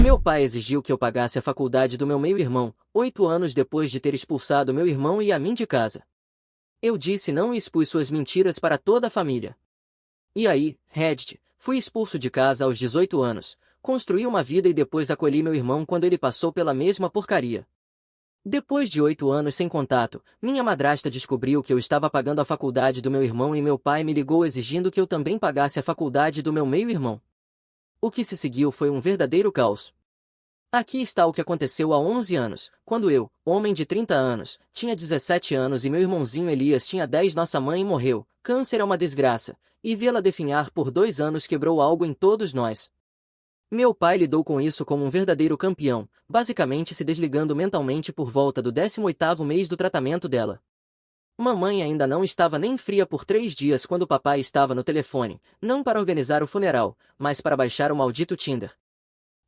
Meu pai exigiu que eu pagasse a faculdade do meu meio-irmão, 8 anos depois de ter expulsado meu irmão e a mim de casa. Eu disse não e expus suas mentiras para toda a família. E aí, Reddit, fui expulso de casa aos 18 anos, construí uma vida e depois acolhi meu irmão quando ele passou pela mesma porcaria. Depois de 8 anos sem contato, minha madrasta descobriu que eu estava pagando a faculdade do meu irmão e meu pai me ligou exigindo que eu também pagasse a faculdade do meu meio-irmão. O que se seguiu foi um verdadeiro caos. Aqui está o que aconteceu há 11 anos, quando eu, homem de 30 anos, tinha 17 anos e meu irmãozinho Elias tinha 10. Nossa mãe morreu, câncer é uma desgraça, e vê-la definhar por 2 anos quebrou algo em todos nós. Meu pai lidou com isso como um verdadeiro campeão, basicamente se desligando mentalmente por volta do 18º mês do tratamento dela. Mamãe ainda não estava nem fria por 3 dias quando papai estava no telefone, não para organizar o funeral, mas para baixar o maldito Tinder.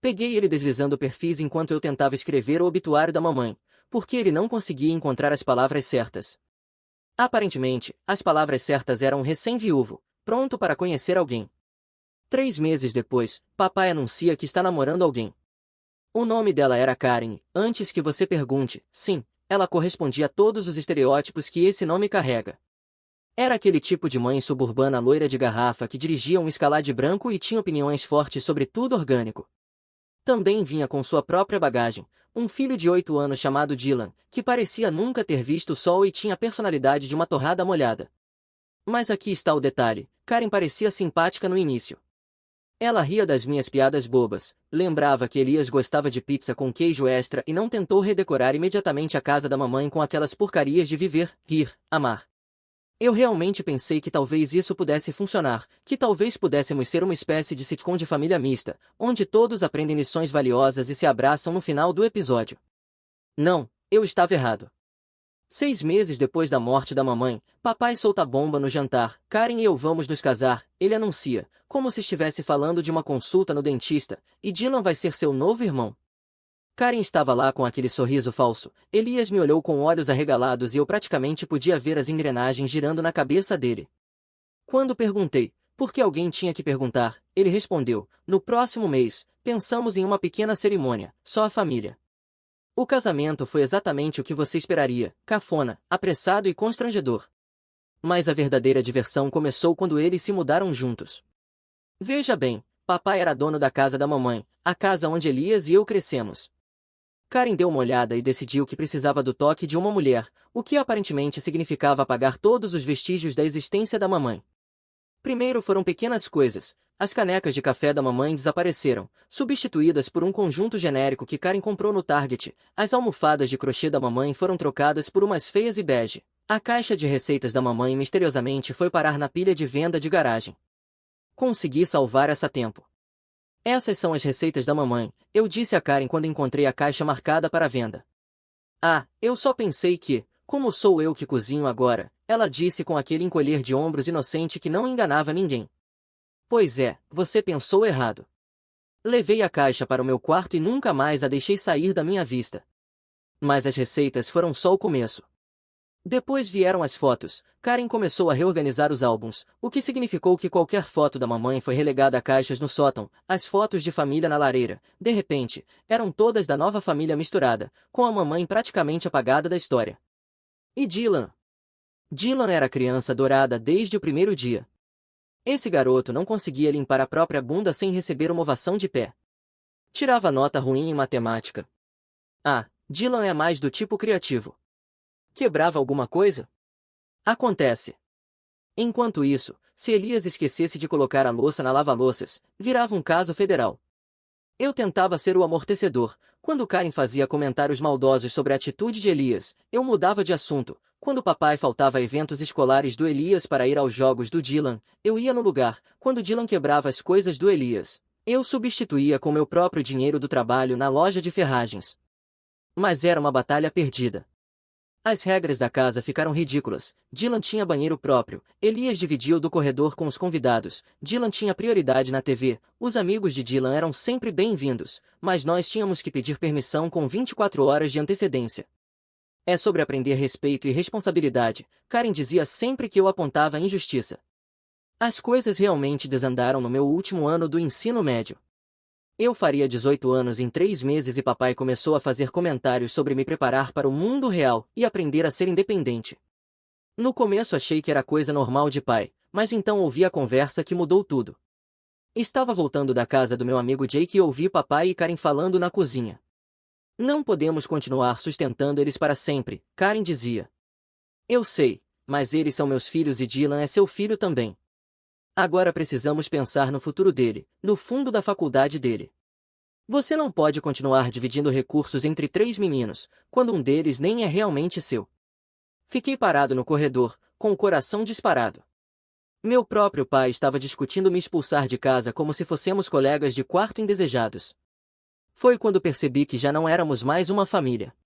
Peguei ele deslizando perfis enquanto eu tentava escrever o obituário da mamãe, porque ele não conseguia encontrar as palavras certas. Aparentemente, as palavras certas eram um recém-viúvo, pronto para conhecer alguém. 3 meses depois, papai anuncia que está namorando alguém. O nome dela era Karen, antes que você pergunte, sim, ela correspondia a todos os estereótipos que esse nome carrega. Era aquele tipo de mãe suburbana loira de garrafa que dirigia um Escalade branco e tinha opiniões fortes sobre tudo orgânico. Também vinha com sua própria bagagem, um filho de 8 anos chamado Dylan, que parecia nunca ter visto o sol e tinha a personalidade de uma torrada molhada. Mas aqui está o detalhe, Karen parecia simpática no início. Ela ria das minhas piadas bobas, lembrava que Elias gostava de pizza com queijo extra e não tentou redecorar imediatamente a casa da mamãe com aquelas porcarias de viver, rir, amar. Eu realmente pensei que talvez isso pudesse funcionar, que talvez pudéssemos ser uma espécie de sitcom de família mista, onde todos aprendem lições valiosas e se abraçam no final do episódio. Não, eu estava errado. 6 meses depois da morte da mamãe, papai solta bomba no jantar, Karen e eu vamos nos casar, ele anuncia, como se estivesse falando de uma consulta no dentista, e Dylan vai ser seu novo irmão. Karen estava lá com aquele sorriso falso, Elias me olhou com olhos arregalados e eu praticamente podia ver as engrenagens girando na cabeça dele. Quando perguntei, por que alguém tinha que perguntar, ele respondeu, no próximo mês, pensamos em uma pequena cerimônia, só a família. O casamento foi exatamente o que você esperaria, cafona, apressado e constrangedor. Mas a verdadeira diversão começou quando eles se mudaram juntos. Veja bem, papai era dono da casa da mamãe, a casa onde Elias e eu crescemos. Karen deu uma olhada e decidiu que precisava do toque de uma mulher, o que aparentemente significava apagar todos os vestígios da existência da mamãe. Primeiro foram pequenas coisas. As canecas de café da mamãe desapareceram, substituídas por um conjunto genérico que Karen comprou no Target. As almofadas de crochê da mamãe foram trocadas por umas feias e bege. A caixa de receitas da mamãe misteriosamente foi parar na pilha de venda de garagem. Consegui salvar essa a tempo. Essas são as receitas da mamãe, eu disse a Karen quando encontrei a caixa marcada para venda. Ah, eu só pensei que, como sou eu que cozinho agora, ela disse com aquele encolher de ombros inocente que não enganava ninguém. Pois é, você pensou errado. Levei a caixa para o meu quarto e nunca mais a deixei sair da minha vista. Mas as receitas foram só o começo. Depois vieram as fotos, Karen começou a reorganizar os álbuns, o que significou que qualquer foto da mamãe foi relegada a caixas no sótão, as fotos de família na lareira, de repente, eram todas da nova família misturada, com a mamãe praticamente apagada da história. E Dylan? Dylan era criança dourada desde o primeiro dia. Esse garoto não conseguia limpar a própria bunda sem receber uma ovação de pé. Tirava nota ruim em matemática. Ah, Dylan é mais do tipo criativo. Quebrava alguma coisa? Acontece. Enquanto isso, se Elias esquecesse de colocar a louça na lava-louças, virava um caso federal. Eu tentava ser o amortecedor. Quando Karen fazia comentários maldosos sobre a atitude de Elias, eu mudava de assunto. Quando papai faltava a eventos escolares do Elias para ir aos jogos do Dylan, eu ia no lugar. Quando Dylan quebrava as coisas do Elias, eu substituía com meu próprio dinheiro do trabalho na loja de ferragens. Mas era uma batalha perdida. As regras da casa ficaram ridículas. Dylan tinha banheiro próprio, Elias dividia o do corredor com os convidados, Dylan tinha prioridade na TV, os amigos de Dylan eram sempre bem-vindos, mas nós tínhamos que pedir permissão com 24 horas de antecedência. É sobre aprender respeito e responsabilidade, Karen dizia sempre que eu apontava a injustiça. As coisas realmente desandaram no meu último ano do ensino médio. Eu faria 18 anos em 3 meses e papai começou a fazer comentários sobre me preparar para o mundo real e aprender a ser independente. No começo achei que era coisa normal de pai, mas então ouvi a conversa que mudou tudo. Estava voltando da casa do meu amigo Jake e ouvi papai e Karen falando na cozinha. Não podemos continuar sustentando eles para sempre, Karen dizia. Eu sei, mas eles são meus filhos e Dylan é seu filho também. Agora precisamos pensar no futuro dele, no fundo da faculdade dele. Você não pode continuar dividindo recursos entre 3 meninos, quando um deles nem é realmente seu. Fiquei parado no corredor, com o coração disparado. Meu próprio pai estava discutindo me expulsar de casa como se fossemos colegas de quarto indesejados. Foi quando percebi que já não éramos mais uma família.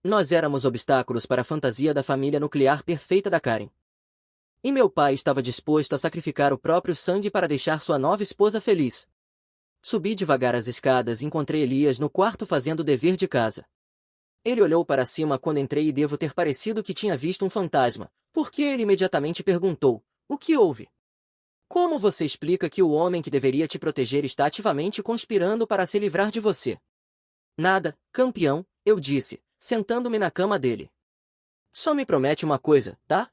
Nós éramos obstáculos para a fantasia da família nuclear perfeita da Karen. E meu pai estava disposto a sacrificar o próprio sangue para deixar sua nova esposa feliz. Subi devagar as escadas e encontrei Elias no quarto fazendo o dever de casa. Ele olhou para cima quando entrei e devo ter parecido que tinha visto um fantasma, porque ele imediatamente perguntou: o que houve? Como você explica que o homem que deveria te proteger está ativamente conspirando para se livrar de você? Nada, campeão, eu disse, sentando-me na cama dele. Só me promete uma coisa, tá?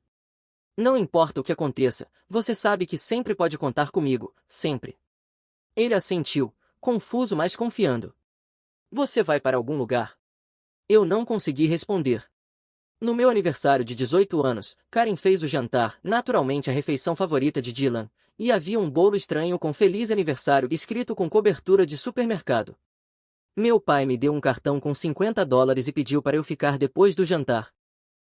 Não importa o que aconteça, você sabe que sempre pode contar comigo, sempre. Ele assentiu, confuso mas confiando. Você vai para algum lugar? Eu não consegui responder. No meu aniversário de 18 anos, Karen fez o jantar, naturalmente a refeição favorita de Dylan, e havia um bolo estranho com Feliz Aniversário escrito com cobertura de supermercado. Meu pai me deu um cartão com $50 e pediu para eu ficar depois do jantar.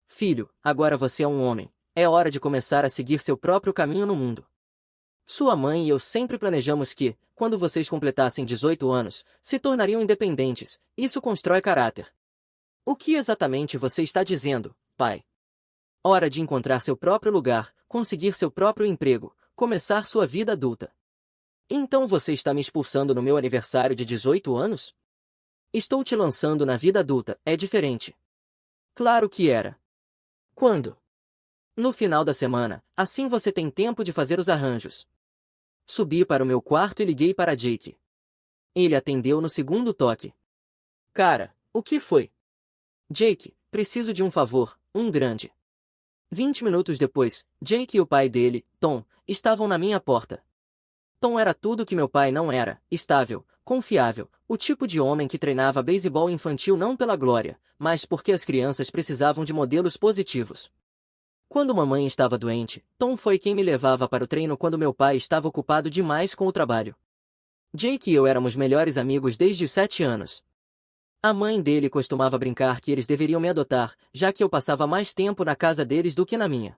Filho, agora você é um homem. É hora de começar a seguir seu próprio caminho no mundo. Sua mãe e eu sempre planejamos que, quando vocês completassem 18 anos, se tornariam independentes. Isso constrói caráter. O que exatamente você está dizendo, pai? Hora de encontrar seu próprio lugar, conseguir seu próprio emprego, começar sua vida adulta. Então você está me expulsando no meu aniversário de 18 anos? Estou te lançando na vida adulta, é diferente. Claro que era. Quando? No final da semana, assim você tem tempo de fazer os arranjos. Subi para o meu quarto e liguei para Jake. Ele atendeu no segundo toque. Cara, o que foi? Jake, preciso de um favor, um grande. 20 minutos depois, Jake e o pai dele, Tom, estavam na minha porta. Tom era tudo que meu pai não era, estável, confiável, o tipo de homem que treinava beisebol infantil não pela glória, mas porque as crianças precisavam de modelos positivos. Quando mamãe estava doente, Tom foi quem me levava para o treino quando meu pai estava ocupado demais com o trabalho. Jake e eu éramos melhores amigos desde os 7 anos. A mãe dele costumava brincar que eles deveriam me adotar, já que eu passava mais tempo na casa deles do que na minha.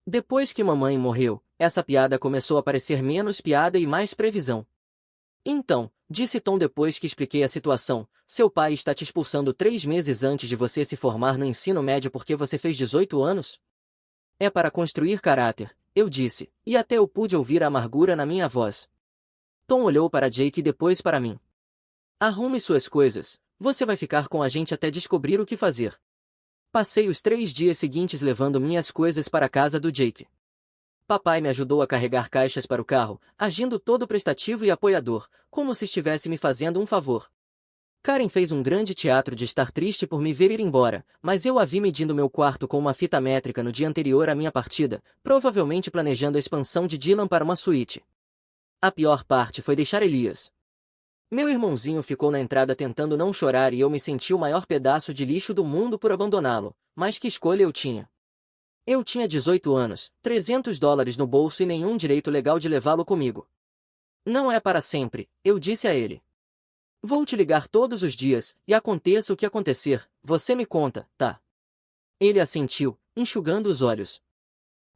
Depois que mamãe morreu, essa piada começou a parecer menos piada e mais previsão. Então, disse Tom depois que expliquei a situação, seu pai está te expulsando 3 meses antes de você se formar no ensino médio porque você fez 18 anos? É para construir caráter, eu disse, e até eu pude ouvir a amargura na minha voz. Tom olhou para Jake e depois para mim. Arrume suas coisas, você vai ficar com a gente até descobrir o que fazer. Passei os 3 dias seguintes levando minhas coisas para a casa do Jake. Papai me ajudou a carregar caixas para o carro, agindo todo prestativo e apoiador, como se estivesse me fazendo um favor. Karen fez um grande teatro de estar triste por me ver ir embora, mas eu a vi medindo meu quarto com uma fita métrica no dia anterior à minha partida, provavelmente planejando a expansão de Dylan para uma suíte. A pior parte foi deixar Elias. Meu irmãozinho ficou na entrada tentando não chorar e eu me senti o maior pedaço de lixo do mundo por abandoná-lo, mas que escolha eu tinha? Eu tinha 18 anos, $300 no bolso e nenhum direito legal de levá-lo comigo. Não é para sempre, eu disse a ele. Vou te ligar todos os dias, e aconteça o que acontecer, você me conta, tá? Ele assentiu, enxugando os olhos.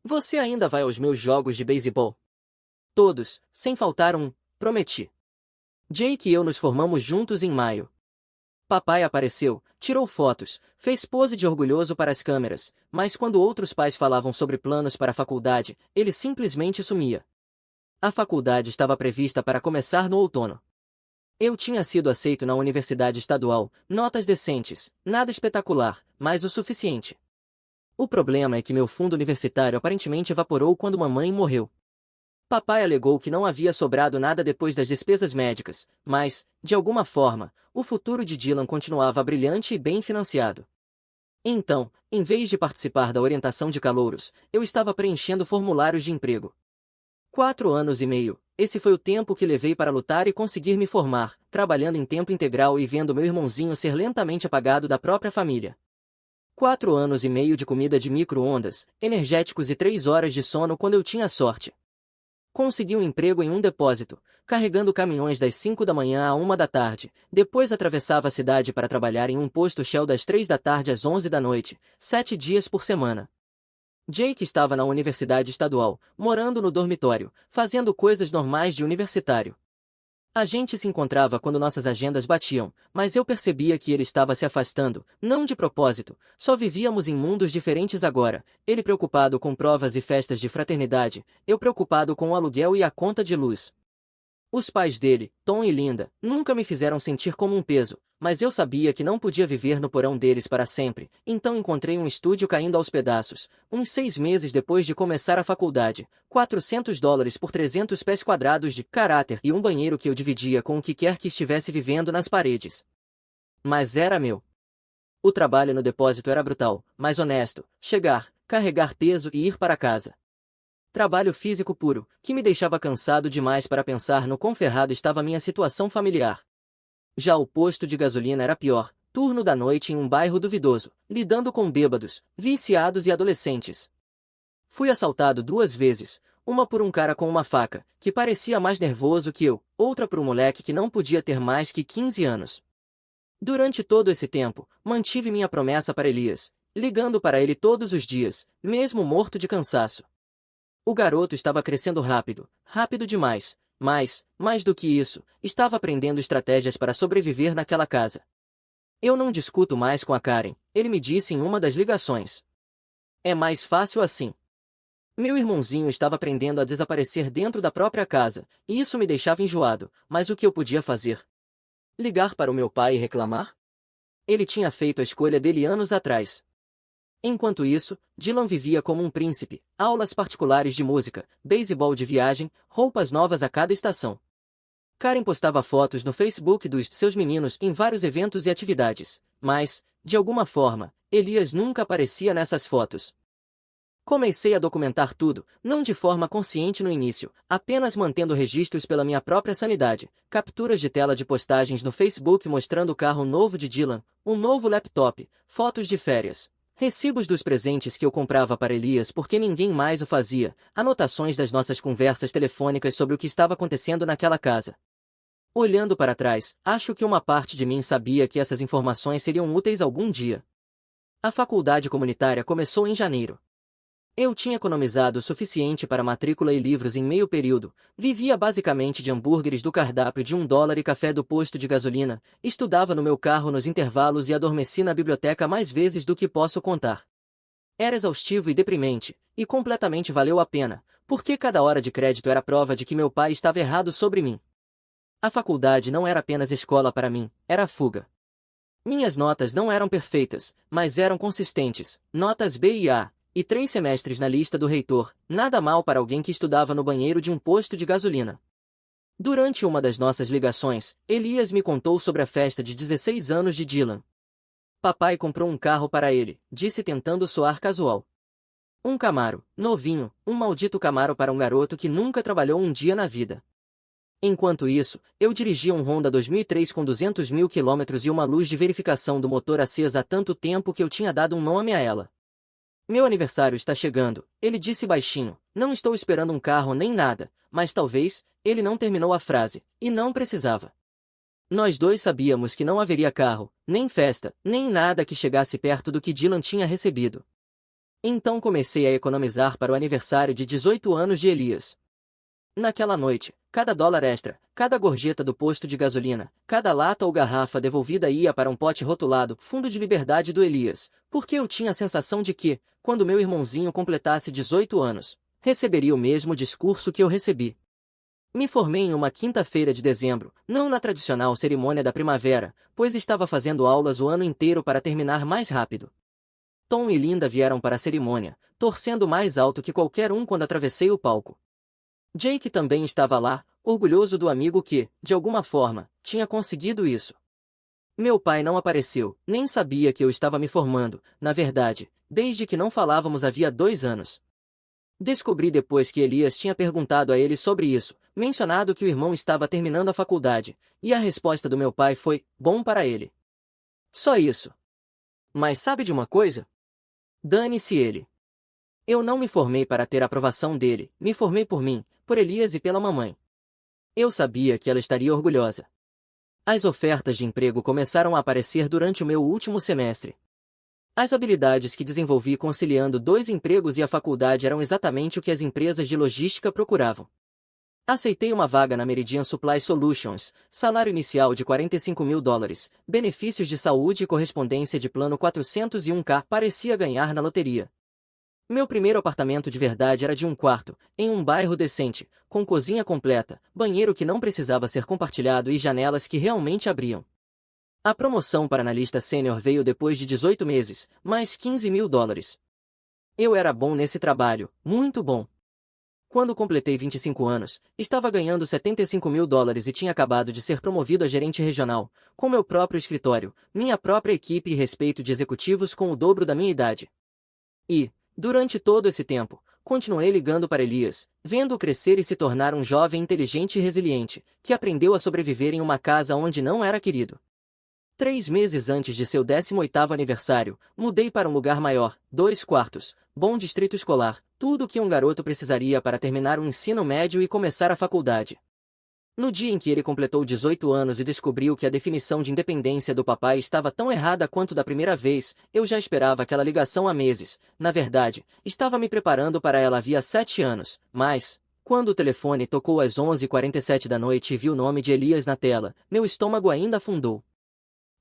Você ainda vai aos meus jogos de beisebol? Todos, sem faltar um, prometi. Jake e eu nos formamos juntos em maio. Papai apareceu, tirou fotos, fez pose de orgulhoso para as câmeras, mas quando outros pais falavam sobre planos para a faculdade, ele simplesmente sumia. A faculdade estava prevista para começar no outono. Eu tinha sido aceito na universidade estadual, notas decentes, nada espetacular, mas o suficiente. O problema é que meu fundo universitário aparentemente evaporou quando mamãe morreu. Papai alegou que não havia sobrado nada depois das despesas médicas, mas, de alguma forma, o futuro de Dylan continuava brilhante e bem financiado. Então, em vez de participar da orientação de calouros, eu estava preenchendo formulários de emprego. 4 anos e meio, esse foi o tempo que levei para lutar e conseguir me formar, trabalhando em tempo integral e vendo meu irmãozinho ser lentamente apagado da própria família. 4 anos e meio de comida de micro-ondas, energéticos e 3 horas de sono quando eu tinha sorte. Consegui um emprego em um depósito, carregando caminhões das 5 da manhã à 1 da tarde, depois atravessava a cidade para trabalhar em um posto Shell das 3 da tarde às 11 da noite, 7 dias por semana. Jake estava na universidade estadual, morando no dormitório, fazendo coisas normais de universitário. A gente se encontrava quando nossas agendas batiam, mas eu percebia que ele estava se afastando, não de propósito, só vivíamos em mundos diferentes agora, ele preocupado com provas e festas de fraternidade, eu preocupado com o aluguel e a conta de luz. Os pais dele, Tom e Linda, nunca me fizeram sentir como um peso, mas eu sabia que não podia viver no porão deles para sempre, então encontrei um estúdio caindo aos pedaços, uns 6 meses depois de começar a faculdade, $400 por 300 pés quadrados de caráter e um banheiro que eu dividia com o que quer que estivesse vivendo nas paredes. Mas era meu. O trabalho no depósito era brutal, mas honesto, chegar, carregar peso e ir para casa. Trabalho físico puro, que me deixava cansado demais para pensar no quão ferrado estava minha situação familiar. Já o posto de gasolina era pior, turno da noite em um bairro duvidoso, lidando com bêbados, viciados e adolescentes. Fui assaltado 2 vezes, uma por um cara com uma faca, que parecia mais nervoso que eu, outra por um moleque que não podia ter mais que 15 anos. Durante todo esse tempo, mantive minha promessa para Elias, ligando para ele todos os dias, mesmo morto de cansaço. O garoto estava crescendo rápido, rápido demais, mas, mais do que isso, estava aprendendo estratégias para sobreviver naquela casa. Eu não discuto mais com a Karen, ele me disse em uma das ligações. É mais fácil assim. Meu irmãozinho estava aprendendo a desaparecer dentro da própria casa, e isso me deixava enjoado, mas o que eu podia fazer? Ligar para o meu pai e reclamar? Ele tinha feito a escolha dele anos atrás. Enquanto isso, Dylan vivia como um príncipe, aulas particulares de música, beisebol de viagem, roupas novas a cada estação. Karen postava fotos no Facebook dos seus meninos em vários eventos e atividades, mas, de alguma forma, Elias nunca aparecia nessas fotos. Comecei a documentar tudo, não de forma consciente no início, apenas mantendo registros pela minha própria sanidade, capturas de tela de postagens no Facebook mostrando o carro novo de Dylan, um novo laptop, fotos de férias. Recibos dos presentes que eu comprava para Elias porque ninguém mais o fazia, anotações das nossas conversas telefônicas sobre o que estava acontecendo naquela casa. Olhando para trás, acho que uma parte de mim sabia que essas informações seriam úteis algum dia. A faculdade comunitária começou em janeiro. Eu tinha economizado o suficiente para matrícula e livros em meio período, vivia basicamente de hambúrgueres do cardápio de $1 e café do posto de gasolina, estudava no meu carro nos intervalos e adormeci na biblioteca mais vezes do que posso contar. Era exaustivo e deprimente, e completamente valeu a pena, porque cada hora de crédito era prova de que meu pai estava errado sobre mim. A faculdade não era apenas escola para mim, era fuga. Minhas notas não eram perfeitas, mas eram consistentes, notas B e A. E 3 semestres na lista do reitor, nada mal para alguém que estudava no banheiro de um posto de gasolina. Durante uma das nossas ligações, Elias me contou sobre a festa de 16 anos de Dylan. Papai comprou um carro para ele, disse tentando soar casual. Um Camaro, novinho, um maldito Camaro para um garoto que nunca trabalhou um dia na vida. Enquanto isso, eu dirigia um Honda 2003 com 200 mil quilômetros e uma luz de verificação do motor acesa há tanto tempo que eu tinha dado um nome a ela. Meu aniversário está chegando, ele disse baixinho, não estou esperando um carro nem nada, mas talvez, ele não terminou a frase, e não precisava. Nós dois sabíamos que não haveria carro, nem festa, nem nada que chegasse perto do que Dylan tinha recebido. Então comecei a economizar para o aniversário de 18 anos de Elias. Naquela noite, cada dólar extra, cada gorjeta do posto de gasolina, cada lata ou garrafa devolvida ia para um pote rotulado Fundo de Liberdade do Elias, porque eu tinha a sensação de que, quando meu irmãozinho completasse 18 anos, receberia o mesmo discurso que eu recebi. Me formei em uma quinta-feira de dezembro, não na tradicional cerimônia da primavera, pois estava fazendo aulas o ano inteiro para terminar mais rápido. Tom e Linda vieram para a cerimônia, torcendo mais alto que qualquer um quando atravessei o palco. Jake também estava lá, orgulhoso do amigo que, de alguma forma, tinha conseguido isso. Meu pai não apareceu, nem sabia que eu estava me formando, na verdade, desde que não falávamos havia 2 anos. Descobri depois que Elias tinha perguntado a ele sobre isso, mencionado que o irmão estava terminando a faculdade, e a resposta do meu pai foi: bom para ele. Só isso. Mas sabe de uma coisa? Dane-se ele. Eu não me formei para ter a aprovação dele, me formei por mim, por Elias e pela mamãe. Eu sabia que ela estaria orgulhosa. As ofertas de emprego começaram a aparecer durante o meu último semestre. As habilidades que desenvolvi conciliando 2 empregos e a faculdade eram exatamente o que as empresas de logística procuravam. Aceitei uma vaga na Meridian Supply Solutions, salário inicial de $45.000, benefícios de saúde e correspondência de plano 401k, parecia ganhar na loteria. Meu primeiro apartamento de verdade era de 1 quarto, em um bairro decente, com cozinha completa, banheiro que não precisava ser compartilhado e janelas que realmente abriam. A promoção para analista sênior veio depois de 18 meses, mais $15.000. Eu era bom nesse trabalho, muito bom. Quando completei 25 anos, estava ganhando $75.000 e tinha acabado de ser promovido a gerente regional, com meu próprio escritório, minha própria equipe e respeito de executivos com o dobro da minha idade. E, durante todo esse tempo, continuei ligando para Elias, vendo-o crescer e se tornar um jovem inteligente e resiliente, que aprendeu a sobreviver em uma casa onde não era querido. 3 meses antes de seu 18º aniversário, mudei para um lugar maior, 2 quartos, bom distrito escolar, tudo o que um garoto precisaria para terminar o ensino médio e começar a faculdade. No dia em que ele completou 18 anos e descobriu que a definição de independência do papai estava tão errada quanto da primeira vez, eu já esperava aquela ligação há meses. Na verdade, estava me preparando para ela havia 7 anos, mas, quando o telefone tocou às 11h47 da noite e vi o nome de Elias na tela, meu estômago ainda afundou.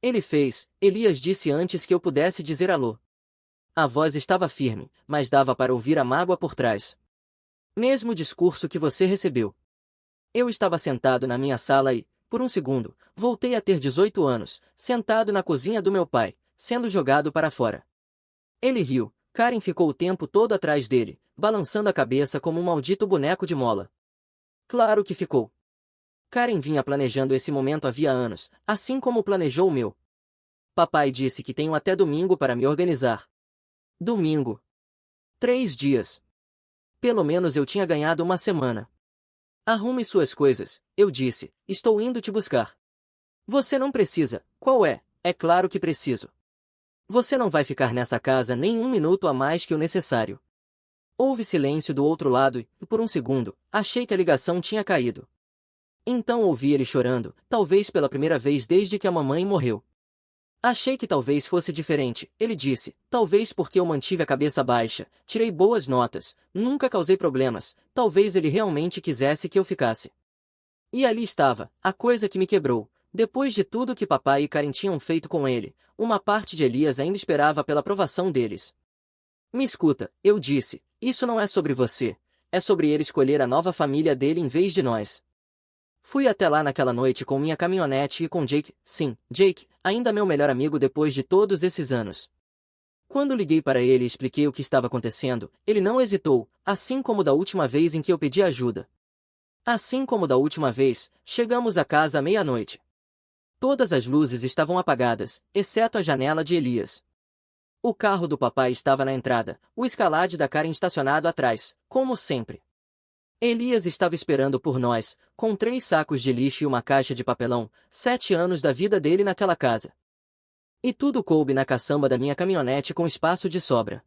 Ele fez, Elias disse antes que eu pudesse dizer alô. A voz estava firme, mas dava para ouvir a mágoa por trás. Mesmo discurso que você recebeu. Eu estava sentado na minha sala e, por um segundo, voltei a ter 18 anos, sentado na cozinha do meu pai, sendo jogado para fora. Ele riu, Karen ficou o tempo todo atrás dele, balançando a cabeça como um maldito boneco de mola. Claro que ficou. Karen vinha planejando esse momento havia anos, assim como planejou o meu. Papai disse que tenho até domingo para me organizar. Domingo. 3 dias. Pelo menos eu tinha ganhado uma semana. Arrume suas coisas, eu disse, estou indo te buscar. Você não precisa, qual é? É claro que preciso. Você não vai ficar nessa casa nem um minuto a mais que o necessário. Houve silêncio do outro lado e, por um segundo, achei que a ligação tinha caído. Então ouvi ele chorando, talvez pela primeira vez desde que a mamãe morreu. Achei que talvez fosse diferente, ele disse, talvez porque eu mantive a cabeça baixa, tirei boas notas, nunca causei problemas, talvez ele realmente quisesse que eu ficasse. E ali estava, a coisa que me quebrou. Depois de tudo que papai e Karen tinham feito com ele, uma parte de Elias ainda esperava pela aprovação deles. Me escuta, eu disse, isso não é sobre você, é sobre ele escolher a nova família dele em vez de nós. Fui até lá naquela noite com minha caminhonete e com Jake, sim, Jake, ainda meu melhor amigo depois de todos esses anos. Quando liguei para ele e expliquei o que estava acontecendo, ele não hesitou, assim como da última vez em que eu pedi ajuda. Assim como da última vez, chegamos a casa à meia-noite. Todas as luzes estavam apagadas, exceto a janela de Elias. O carro do papai estava na entrada, o Escalade da Karen estacionado atrás, como sempre. Elias estava esperando por nós, com 3 sacos de lixo e uma caixa de papelão, 7 anos da vida dele naquela casa. E tudo coube na caçamba da minha caminhonete com espaço de sobra.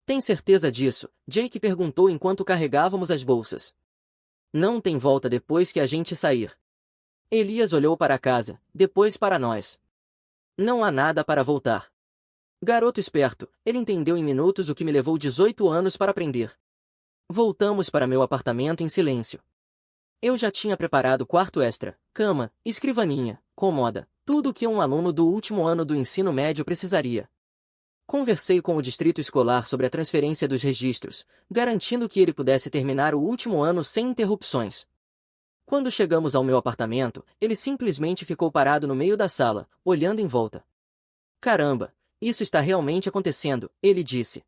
Tem certeza disso? Jake perguntou enquanto carregávamos as bolsas. Não tem volta depois que a gente sair. Elias olhou para a casa, depois para nós. Não há nada para voltar. Garoto esperto, ele entendeu em minutos o que me levou 18 anos para aprender. Voltamos para meu apartamento em silêncio. Eu já tinha preparado quarto extra, cama, escrivaninha, cômoda, tudo o que um aluno do último ano do ensino médio precisaria. Conversei com o distrito escolar sobre a transferência dos registros, garantindo que ele pudesse terminar o último ano sem interrupções. Quando chegamos ao meu apartamento, ele simplesmente ficou parado no meio da sala, olhando em volta. Caramba, isso está realmente acontecendo, ele disse.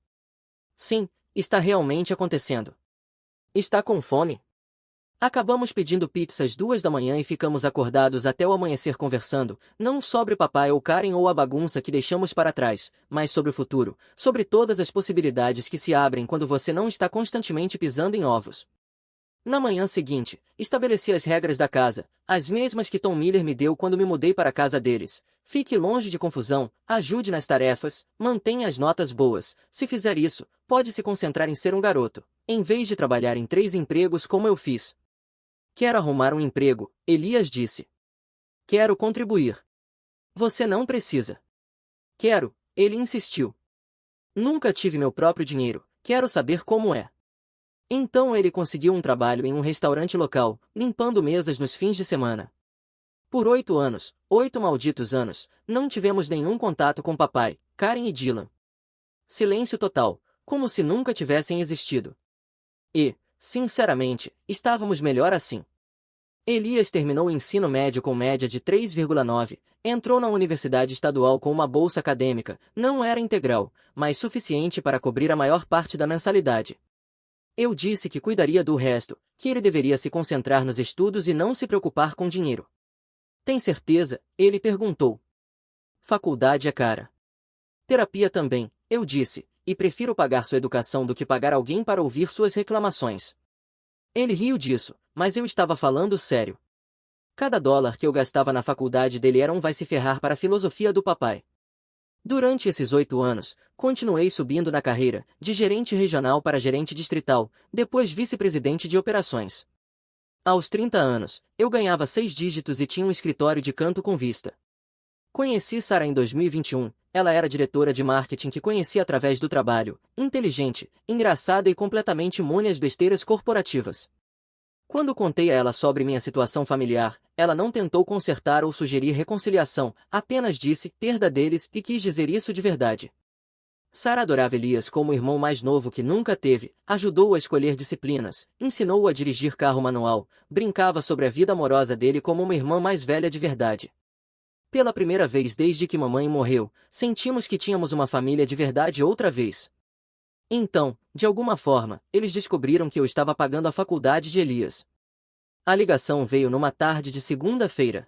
Sim, está realmente acontecendo. Está com fome? Acabamos pedindo pizza às 2 da manhã e ficamos acordados até o amanhecer conversando, não sobre papai ou Karen ou a bagunça que deixamos para trás, mas sobre o futuro, sobre todas as possibilidades que se abrem quando você não está constantemente pisando em ovos. Na manhã seguinte, estabeleci as regras da casa, as mesmas que Tom Miller me deu quando me mudei para a casa deles. Fique longe de confusão, ajude nas tarefas, mantenha as notas boas. Se fizer isso, pode se concentrar em ser um garoto, em vez de trabalhar em 3 empregos como eu fiz. Quero arrumar um emprego, Elias disse. Quero contribuir. Você não precisa. Quero, ele insistiu. Nunca tive meu próprio dinheiro, quero saber como é. Então ele conseguiu um trabalho em um restaurante local, limpando mesas nos fins de semana. Por 8 anos, 8 malditos anos, não tivemos nenhum contato com papai, Karen e Dylan. Silêncio total, como se nunca tivessem existido. E, sinceramente, estávamos melhor assim. Elias terminou o ensino médio com média de 3,9, entrou na universidade estadual com uma bolsa acadêmica, não era integral, mas suficiente para cobrir a maior parte da mensalidade. Eu disse que cuidaria do resto, que ele deveria se concentrar nos estudos e não se preocupar com dinheiro. Tem certeza? Ele perguntou. Faculdade é cara. Terapia também, eu disse, e prefiro pagar sua educação do que pagar alguém para ouvir suas reclamações. Ele riu disso, mas eu estava falando sério. Cada dólar que eu gastava na faculdade dele era um vai se ferrar para a filosofia do papai. Durante esses 8 anos, continuei subindo na carreira, de gerente regional para gerente distrital, depois vice-presidente de operações. Aos 30 anos, eu ganhava 6 dígitos e tinha um escritório de canto com vista. Conheci Sarah em 2021, ela era diretora de marketing que conheci através do trabalho, inteligente, engraçada e completamente imune às besteiras corporativas. Quando contei a ela sobre minha situação familiar, ela não tentou consertar ou sugerir reconciliação, apenas disse perda deles e quis dizer isso de verdade. Sarah adorava Elias como o irmão mais novo que nunca teve, ajudou-o a escolher disciplinas, ensinou-o a dirigir carro manual, brincava sobre a vida amorosa dele como uma irmã mais velha de verdade. Pela primeira vez desde que mamãe morreu, sentimos que tínhamos uma família de verdade outra vez. Então, de alguma forma, eles descobriram que eu estava pagando a faculdade de Elias. A ligação veio numa tarde de segunda-feira.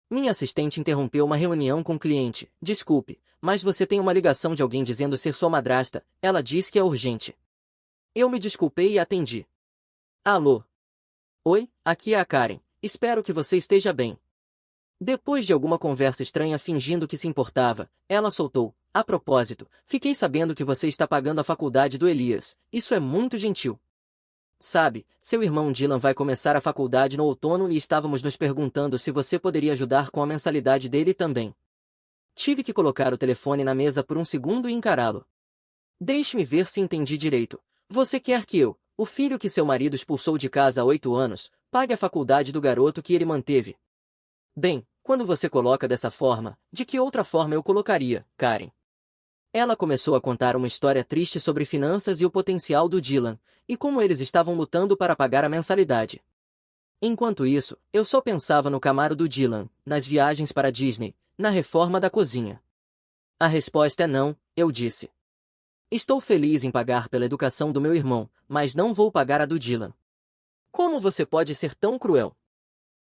Minha assistente interrompeu uma reunião com o cliente. Desculpe, mas você tem uma ligação de alguém dizendo ser sua madrasta, ela diz que é urgente. Eu me desculpei e atendi. Alô? Oi, aqui é a Karen, espero que você esteja bem. Depois de alguma conversa estranha fingindo que se importava, ela soltou, a propósito, fiquei sabendo que você está pagando a faculdade do Elias, isso é muito gentil. Sabe, seu irmão Dylan vai começar a faculdade no outono e estávamos nos perguntando se você poderia ajudar com a mensalidade dele também. Tive que colocar o telefone na mesa por um segundo e encará-lo. Deixe-me ver se entendi direito. Você quer que eu, o filho que seu marido expulsou de casa há 8 anos, pague a faculdade do garoto que ele manteve? Bem, quando você coloca dessa forma, de que outra forma eu colocaria, Karen? Ela começou a contar uma história triste sobre finanças e o potencial do Dylan, e como eles estavam lutando para pagar a mensalidade. Enquanto isso, eu só pensava no Camaro do Dylan, nas viagens para Disney, na reforma da cozinha. A resposta é não, eu disse. Estou feliz em pagar pela educação do meu irmão, mas não vou pagar a do Dylan. Como você pode ser tão cruel?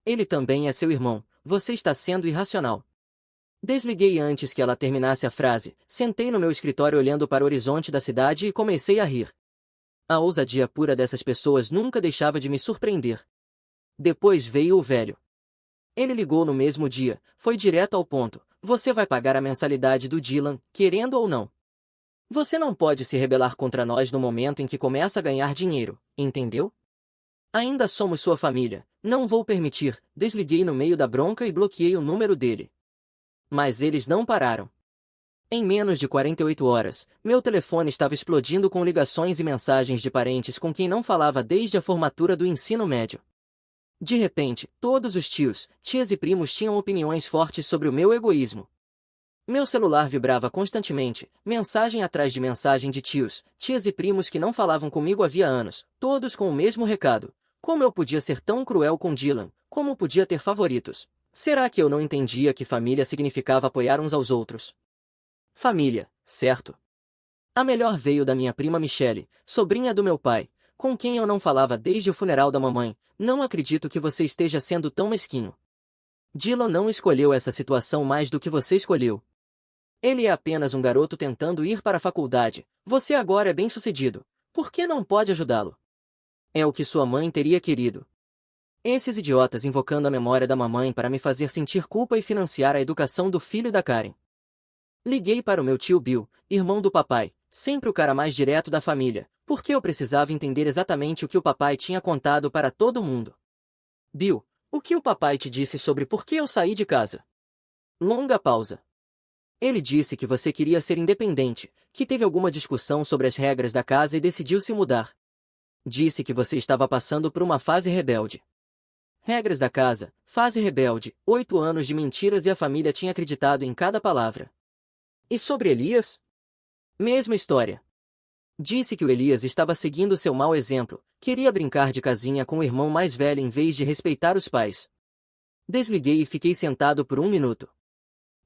Ele também é seu irmão, você está sendo irracional. Desliguei antes que ela terminasse a frase, sentei no meu escritório olhando para o horizonte da cidade e comecei a rir. A ousadia pura dessas pessoas nunca deixava de me surpreender. Depois veio o velho. Ele ligou no mesmo dia, foi direto ao ponto, você vai pagar a mensalidade do Dylan, querendo ou não. Você não pode se rebelar contra nós no momento em que começa a ganhar dinheiro, entendeu? Ainda somos sua família, não vou permitir, desliguei no meio da bronca e bloqueei o número dele. Mas eles não pararam. Em menos de 48 horas, meu telefone estava explodindo com ligações e mensagens de parentes com quem não falava desde a formatura do ensino médio. De repente, todos os tios, tias e primos tinham opiniões fortes sobre o meu egoísmo. Meu celular vibrava constantemente, mensagem atrás de mensagem de tios, tias e primos que não falavam comigo havia anos, todos com o mesmo recado. Como eu podia ser tão cruel com Dylan? Como podia ter favoritos? Será que eu não entendia que família significava apoiar uns aos outros? Família, certo? A melhor veio da minha prima Michelle, sobrinha do meu pai. com quem eu não falava desde o funeral da mamãe. Não acredito que você esteja sendo tão mesquinho. Dylan não escolheu essa situação mais do que você escolheu. Ele é apenas um garoto tentando ir para a faculdade. Você agora é bem-sucedido. Por que não pode ajudá-lo? É o que sua mãe teria querido. Esses idiotas invocando a memória da mamãe para me fazer sentir culpa e financiar a educação do filho da Karen. Liguei para o meu tio Bill, irmão do papai, sempre o cara mais direto da família, porque eu precisava entender exatamente o que o papai tinha contado para todo mundo. Bill, o que o papai te disse sobre por que eu saí de casa? Longa pausa. Ele disse que você queria ser independente, que teve alguma discussão sobre as regras da casa e decidiu se mudar. Disse que você estava passando por uma fase rebelde. Regras da casa, fase rebelde, 8 anos de mentiras e a família tinha acreditado em cada palavra. E sobre Elias? Mesma história. Disse que o Elias estava seguindo seu mau exemplo, queria brincar de casinha com o irmão mais velho em vez de respeitar os pais. Desliguei e fiquei sentado por 1 minuto.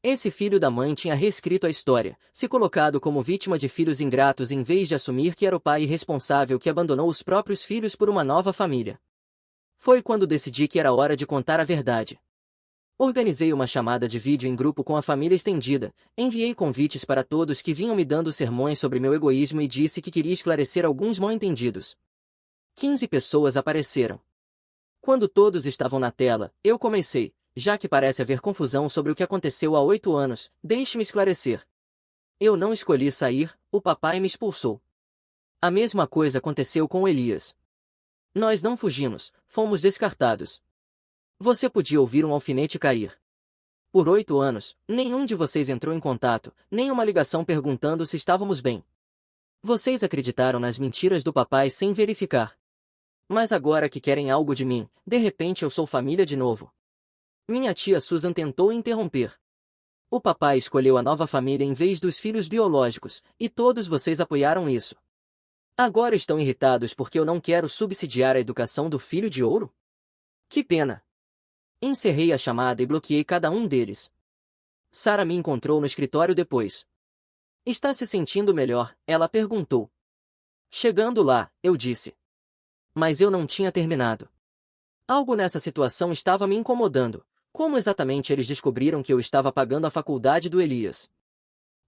Esse filho da mãe tinha reescrito a história, se colocado como vítima de filhos ingratos em vez de assumir que era o pai irresponsável que abandonou os próprios filhos por uma nova família. Foi quando decidi que era hora de contar a verdade. Organizei uma chamada de vídeo em grupo com a família estendida, enviei convites para todos que vinham me dando sermões sobre meu egoísmo e disse que queria esclarecer alguns mal-entendidos. 15 pessoas apareceram. Quando todos estavam na tela, eu comecei. Já que parece haver confusão sobre o que aconteceu há 8 anos, deixe-me esclarecer. Eu não escolhi sair, o papai me expulsou. A mesma coisa aconteceu com Elias. Nós não fugimos, fomos descartados. Você podia ouvir um alfinete cair. Por 8 anos, nenhum de vocês entrou em contato, nem uma ligação perguntando se estávamos bem. Vocês acreditaram nas mentiras do papai sem verificar. Mas agora que querem algo de mim, de repente eu sou família de novo. Minha tia Susan tentou interromper. O papai escolheu a nova família em vez dos filhos biológicos, e todos vocês apoiaram isso. Agora estão irritados porque eu não quero subsidiar a educação do filho de ouro? Que pena! Encerrei a chamada e bloqueei cada um deles. Sarah me encontrou no escritório depois. Está se sentindo melhor? Ela perguntou. Chegando lá, eu disse. Mas eu não tinha terminado. Algo nessa situação estava me incomodando. Como exatamente eles descobriram que eu estava pagando a faculdade do Elias?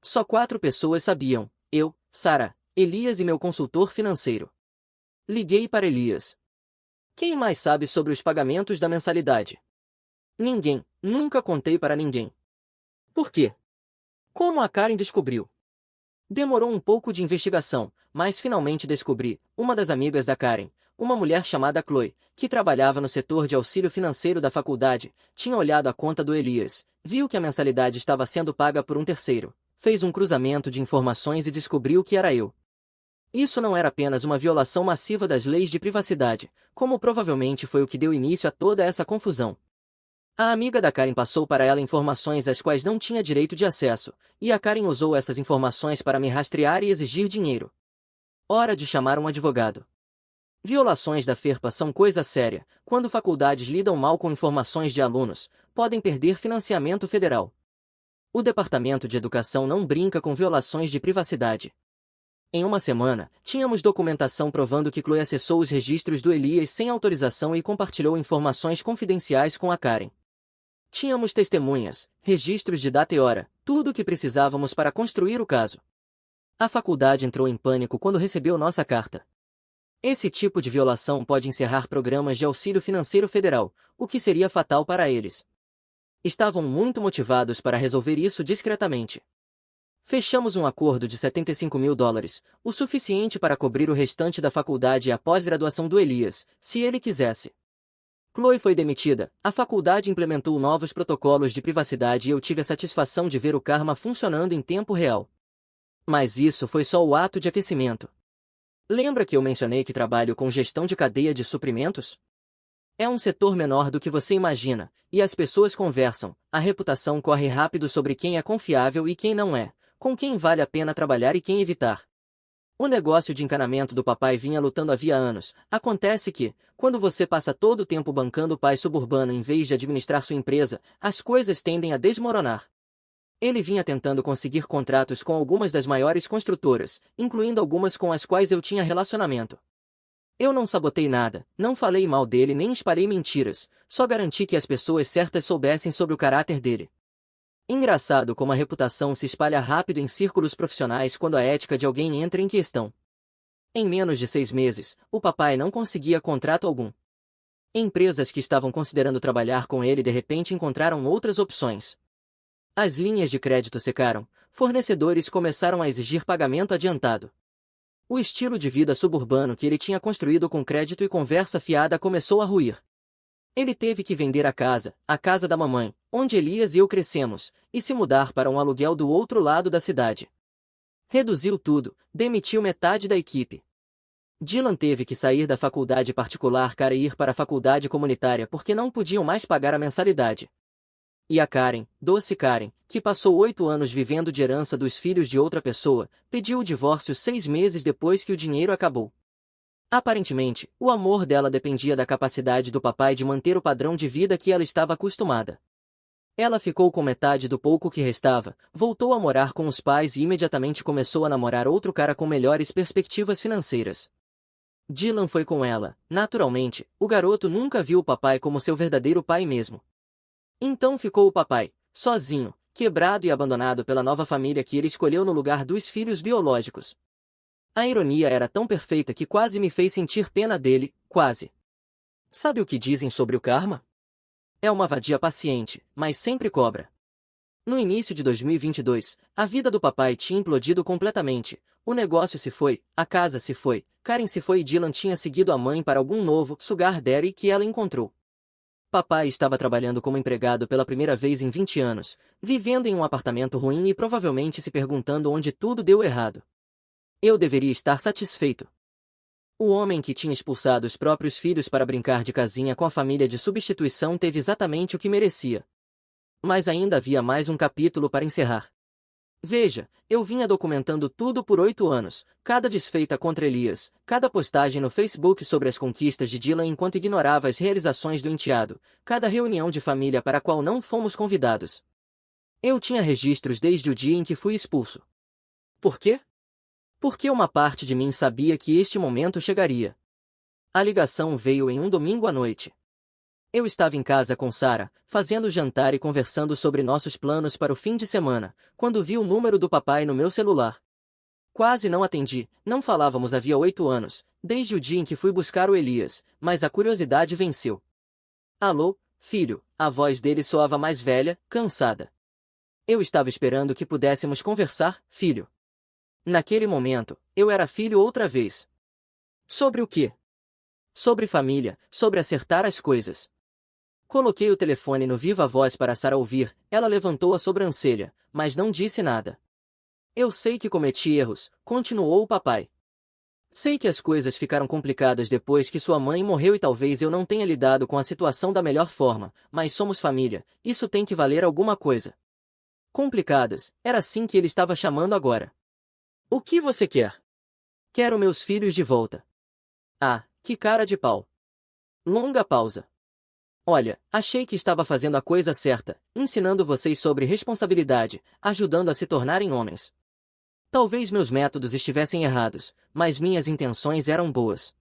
Só 4 pessoas sabiam: eu, Sarah, Elias e meu consultor financeiro. Liguei para Elias. Quem mais sabe sobre os pagamentos da mensalidade? Ninguém, nunca contei para ninguém. Por quê? Como a Karen descobriu? Demorou um pouco de investigação, mas finalmente descobri. Uma das amigas da Karen, uma mulher chamada Chloe, que trabalhava no setor de auxílio financeiro da faculdade, tinha olhado a conta do Elias, viu que a mensalidade estava sendo paga por um terceiro, fez um cruzamento de informações e descobriu que era eu. Isso não era apenas uma violação massiva das leis de privacidade, como provavelmente foi o que deu início a toda essa confusão. A amiga da Karen passou para ela informações às quais não tinha direito de acesso, e a Karen usou essas informações para me rastrear e exigir dinheiro. Hora de chamar um advogado. Violações da FERPA são coisa séria. Quando faculdades lidam mal com informações de alunos, podem perder financiamento federal. O Departamento de Educação não brinca com violações de privacidade. Em uma semana, tínhamos documentação provando que Chloe acessou os registros do Elias sem autorização e compartilhou informações confidenciais com a Karen. Tínhamos testemunhas, registros de data e hora, tudo o que precisávamos para construir o caso. A faculdade entrou em pânico quando recebeu nossa carta. Esse tipo de violação pode encerrar programas de auxílio financeiro federal, o que seria fatal para eles. Estavam muito motivados para resolver isso discretamente. Fechamos um acordo de $75.000, o suficiente para cobrir o restante da faculdade e a pós-graduação do Elias, se ele quisesse. Chloe foi demitida, a faculdade implementou novos protocolos de privacidade e eu tive a satisfação de ver o karma funcionando em tempo real. Mas isso foi só o ato de aquecimento. Lembra que eu mencionei que trabalho com gestão de cadeia de suprimentos? É um setor menor do que você imagina, e as pessoas conversam, a reputação corre rápido sobre quem é confiável e quem não é, com quem vale a pena trabalhar e quem evitar. O negócio de encanamento do papai vinha lutando havia anos. Acontece que, quando você passa todo o tempo bancando o pai suburbano em vez de administrar sua empresa, as coisas tendem a desmoronar. Ele vinha tentando conseguir contratos com algumas das maiores construtoras, incluindo algumas com as quais eu tinha relacionamento. Eu não sabotei nada, não falei mal dele nem espalhei mentiras, só garanti que as pessoas certas soubessem sobre o caráter dele. Engraçado como a reputação se espalha rápido em círculos profissionais quando a ética de alguém entra em questão. Em menos de 6 meses, o papai não conseguia contrato algum. Empresas que estavam considerando trabalhar com ele de repente encontraram outras opções. As linhas de crédito secaram, fornecedores começaram a exigir pagamento adiantado. O estilo de vida suburbano que ele tinha construído com crédito e conversa fiada começou a ruir. Ele teve que vender a casa da mamãe, onde Elias e eu crescemos, e se mudar para um aluguel do outro lado da cidade. Reduziu tudo, demitiu metade da equipe. Dylan teve que sair da faculdade particular para ir para a faculdade comunitária porque não podiam mais pagar a mensalidade. E a Karen, doce Karen, que passou 8 anos vivendo de herança dos filhos de outra pessoa, pediu o divórcio 6 meses depois que o dinheiro acabou. Aparentemente, o amor dela dependia da capacidade do papai de manter o padrão de vida que ela estava acostumada. Ela ficou com metade do pouco que restava, voltou a morar com os pais e imediatamente começou a namorar outro cara com melhores perspectivas financeiras. Dylan foi com ela. Naturalmente, o garoto nunca viu o papai como seu verdadeiro pai mesmo. Então ficou o papai, sozinho, quebrado e abandonado pela nova família que ele escolheu no lugar dos filhos biológicos. A ironia era tão perfeita que quase me fez sentir pena dele, quase. Sabe o que dizem sobre o karma? É uma vadia paciente, mas sempre cobra. No início de 2022, a vida do papai tinha implodido completamente. O negócio se foi, a casa se foi, Karen se foi e Dylan tinha seguido a mãe para algum novo sugar daddy que ela encontrou. Papai estava trabalhando como empregado pela primeira vez em 20 anos, vivendo em um apartamento ruim e provavelmente se perguntando onde tudo deu errado. Eu deveria estar satisfeito. O homem que tinha expulsado os próprios filhos para brincar de casinha com a família de substituição teve exatamente o que merecia. Mas ainda havia mais um capítulo para encerrar. Veja, eu vinha documentando tudo por 8 anos, cada desfeita contra Elias, cada postagem no Facebook sobre as conquistas de Dylan enquanto ignorava as realizações do enteado, cada reunião de família para a qual não fomos convidados. Eu tinha registros desde o dia em que fui expulso. Por quê? Porque uma parte de mim sabia que este momento chegaria. A ligação veio em um domingo à noite. Eu estava em casa com Sarah, fazendo jantar e conversando sobre nossos planos para o fim de semana, quando vi o número do papai no meu celular. Quase não atendi, não falávamos havia 8 anos, desde o dia em que fui buscar o Elias, mas a curiosidade venceu. Alô, filho, a voz dele soava mais velha, cansada. Eu estava esperando que pudéssemos conversar, filho. Naquele momento, eu era filho outra vez. Sobre o quê? Sobre família, sobre acertar as coisas. Coloquei o telefone no viva-voz para Sarah ouvir, ela levantou a sobrancelha, mas não disse nada. Eu sei que cometi erros, continuou o papai. Sei que as coisas ficaram complicadas depois que sua mãe morreu e talvez eu não tenha lidado com a situação da melhor forma, mas somos família, isso tem que valer alguma coisa. Complicadas, era assim que ele estava chamando agora. O que você quer? Quero meus filhos de volta. Ah, que cara de pau. Longa pausa. Olha, achei que estava fazendo a coisa certa, ensinando vocês sobre responsabilidade, ajudando a se tornarem homens. Talvez meus métodos estivessem errados, mas minhas intenções eram boas.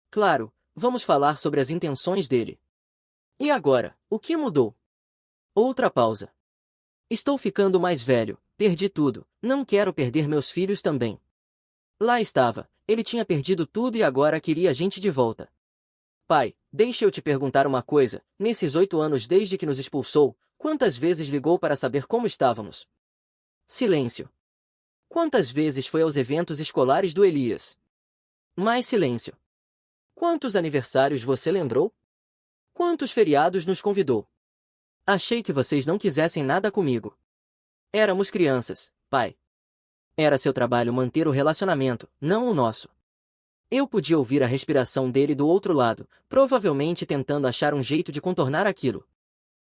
Claro, vamos falar sobre as intenções dele. E agora, o que mudou? Outra pausa. Estou ficando mais velho, perdi tudo, não quero perder meus filhos também. Lá estava, ele tinha perdido tudo e agora queria a gente de volta. Pai, deixa eu te perguntar uma coisa, nesses 8 anos desde que nos expulsou, quantas vezes ligou para saber como estávamos? Silêncio. Quantas vezes foi aos eventos escolares do Elias? Mais silêncio. Quantos aniversários você lembrou? Quantos feriados nos convidou? Achei que vocês não quisessem nada comigo. Éramos crianças, pai. Era seu trabalho manter o relacionamento, não o nosso. Eu podia ouvir a respiração dele do outro lado, provavelmente tentando achar um jeito de contornar aquilo.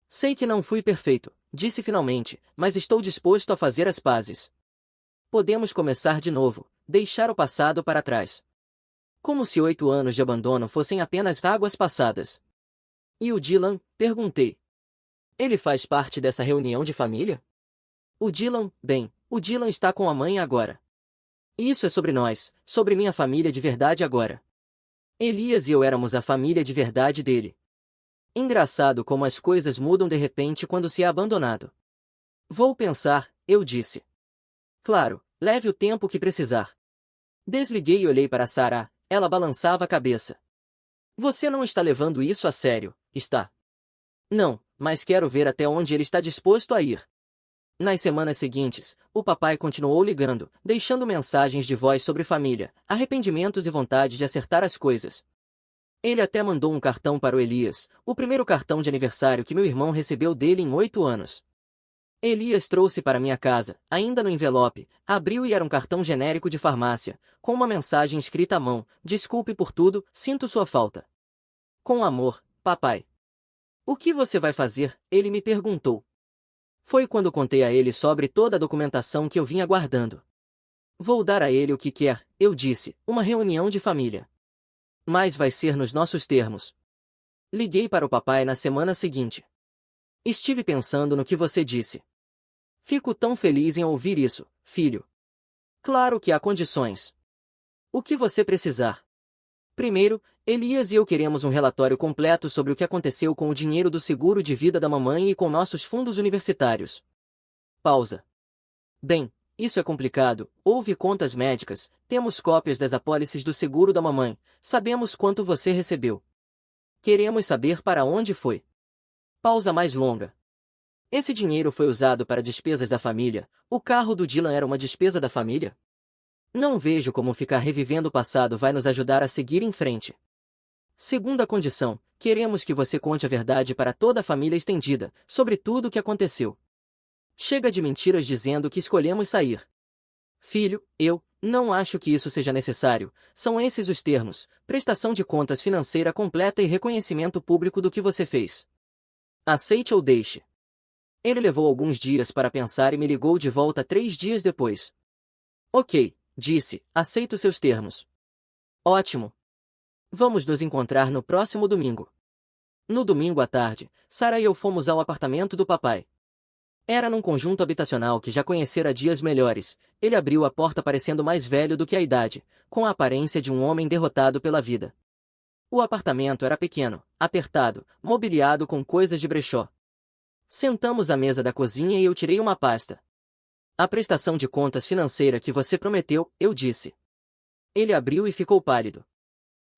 Sei que não fui perfeito, disse finalmente, mas estou disposto a fazer as pazes. Podemos começar de novo, deixar o passado para trás. Como se 8 anos de abandono fossem apenas águas passadas. E o Dylan? Perguntei. Ele faz parte dessa reunião de família? O Dylan, bem, o Dylan está com a mãe agora. Isso é sobre nós, sobre minha família de verdade agora. Elias e eu éramos a família de verdade dele. Engraçado como as coisas mudam de repente quando se é abandonado. Vou pensar, eu disse. Claro, leve o tempo que precisar. Desliguei e olhei para Sarah, ela balançava a cabeça. Você não está levando isso a sério, está? Não, mas quero ver até onde ele está disposto a ir. Nas semanas seguintes, o papai continuou ligando, deixando mensagens de voz sobre família, arrependimentos e vontade de acertar as coisas. Ele até mandou um cartão para o Elias, o primeiro cartão de aniversário que meu irmão recebeu dele em 8 anos. Elias trouxe para minha casa, ainda no envelope, abriu e era um cartão genérico de farmácia, com uma mensagem escrita à mão: desculpe por tudo, sinto sua falta. Com amor, papai. O que você vai fazer? Ele me perguntou. Foi quando contei a ele sobre toda a documentação que eu vinha guardando. Vou dar a ele o que quer, eu disse, uma reunião de família. Mas vai ser nos nossos termos. Liguei para o papai na semana seguinte. Estive pensando no que você disse. Fico tão feliz em ouvir isso, filho. Claro que há condições. O que você precisar. Primeiro, Elias e eu queremos um relatório completo sobre o que aconteceu com o dinheiro do seguro de vida da mamãe e com nossos fundos universitários. Pausa. Bem, isso é complicado, houve contas médicas, temos cópias das apólices do seguro da mamãe, sabemos quanto você recebeu. Queremos saber para onde foi. Pausa mais longa. Esse dinheiro foi usado para despesas da família, o carro do Dylan era uma despesa da família? Não vejo como ficar revivendo o passado vai nos ajudar a seguir em frente. Segunda condição, queremos que você conte a verdade para toda a família estendida, sobre tudo o que aconteceu. Chega de mentiras dizendo que escolhemos sair. Filho, eu não acho que isso seja necessário, são esses os termos, prestação de contas financeira completa e reconhecimento público do que você fez. Aceite ou deixe. Ele levou alguns dias para pensar e me ligou de volta 3 dias depois. Ok, disse, aceito seus termos. Ótimo. Vamos nos encontrar no próximo domingo. No domingo à tarde, Sarah e eu fomos ao apartamento do papai. Era num conjunto habitacional que já conhecera dias melhores. Ele abriu a porta parecendo mais velho do que a idade, com a aparência de um homem derrotado pela vida. O apartamento era pequeno, apertado, mobiliado com coisas de brechó. Sentamos à mesa da cozinha e eu tirei uma pasta. A prestação de contas financeira que você prometeu, eu disse. Ele abriu e ficou pálido.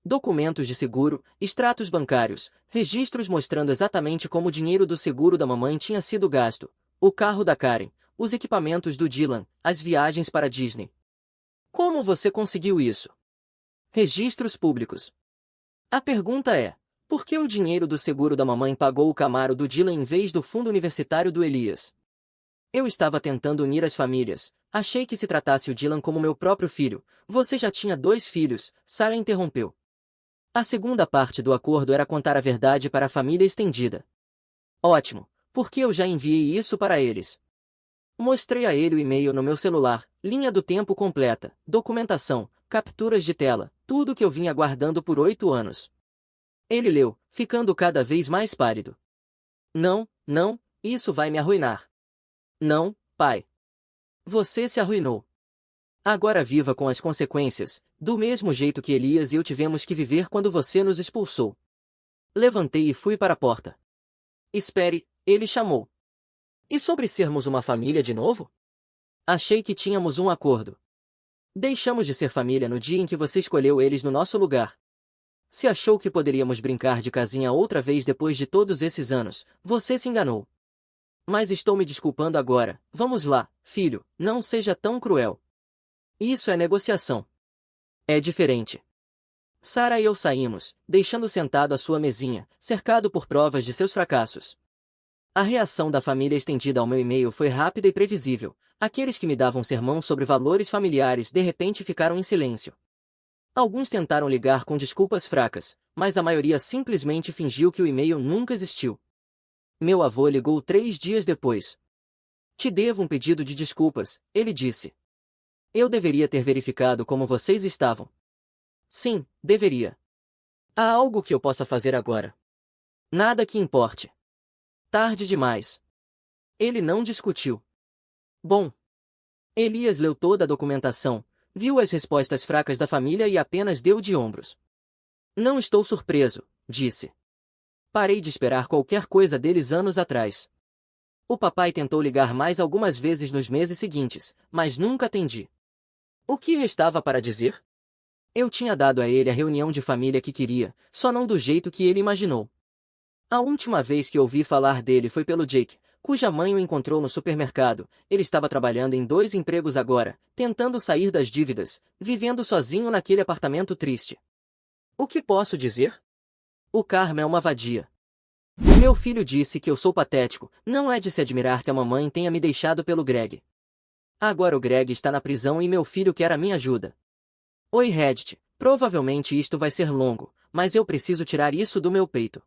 Documentos de seguro, extratos bancários, registros mostrando exatamente como o dinheiro do seguro da mamãe tinha sido gasto, o carro da Karen, os equipamentos do Dylan, as viagens para Disney. Como você conseguiu isso? Registros públicos. A pergunta é, por que o dinheiro do seguro da mamãe pagou o Camaro do Dylan em vez do fundo universitário do Elias? Eu estava tentando unir as famílias, achei que se tratasse o Dylan como meu próprio filho, você já tinha 2 filhos, Sarah interrompeu. A segunda parte do acordo era contar a verdade para a família estendida. Ótimo, porque eu já enviei isso para eles. Mostrei a ele o e-mail no meu celular, linha do tempo completa, documentação, capturas de tela, tudo que eu vinha guardando por 8 anos. Ele leu, ficando cada vez mais pálido. Não, não, isso vai me arruinar. Não, pai. Você se arruinou. Agora viva com as consequências, do mesmo jeito que Elias e eu tivemos que viver quando você nos expulsou. Levantei e fui para a porta. Espere, ele chamou. E sobre sermos uma família de novo? Achei que tínhamos um acordo. Deixamos de ser família no dia em que você escolheu eles no nosso lugar. Se achou que poderíamos brincar de casinha outra vez depois de todos esses anos, você se enganou. Mas estou me desculpando agora, vamos lá, filho, não seja tão cruel. Isso é negociação. É diferente. Sarah e eu saímos, deixando sentado à sua mesinha, cercado por provas de seus fracassos. A reação da família estendida ao meu e-mail foi rápida e previsível. Aqueles que me davam sermão sobre valores familiares de repente ficaram em silêncio. Alguns tentaram ligar com desculpas fracas, mas a maioria simplesmente fingiu que o e-mail nunca existiu. Meu avô ligou 3 dias depois. Te devo um pedido de desculpas, ele disse. Eu deveria ter verificado como vocês estavam. Sim, deveria. Há algo que eu possa fazer agora? Nada que importe. Tarde demais. Ele não discutiu. Bom. Elias leu toda a documentação, viu as respostas fracas da família e apenas deu de ombros. Não estou surpreso, disse. Parei de esperar qualquer coisa deles anos atrás. O papai tentou ligar mais algumas vezes nos meses seguintes, mas nunca atendi. O que restava para dizer? Eu tinha dado a ele a reunião de família que queria, só não do jeito que ele imaginou. A última vez que ouvi falar dele foi pelo Jake, cuja mãe o encontrou no supermercado. Ele estava trabalhando em 2 empregos agora, tentando sair das dívidas, vivendo sozinho naquele apartamento triste. O que posso dizer? O karma é uma vadia. Meu filho disse que eu sou patético, não é de se admirar que a mamãe tenha me deixado pelo Greg. Agora o Greg está na prisão e meu filho quer a minha ajuda. Oi Reddit, provavelmente isto vai ser longo, mas eu preciso tirar isso do meu peito.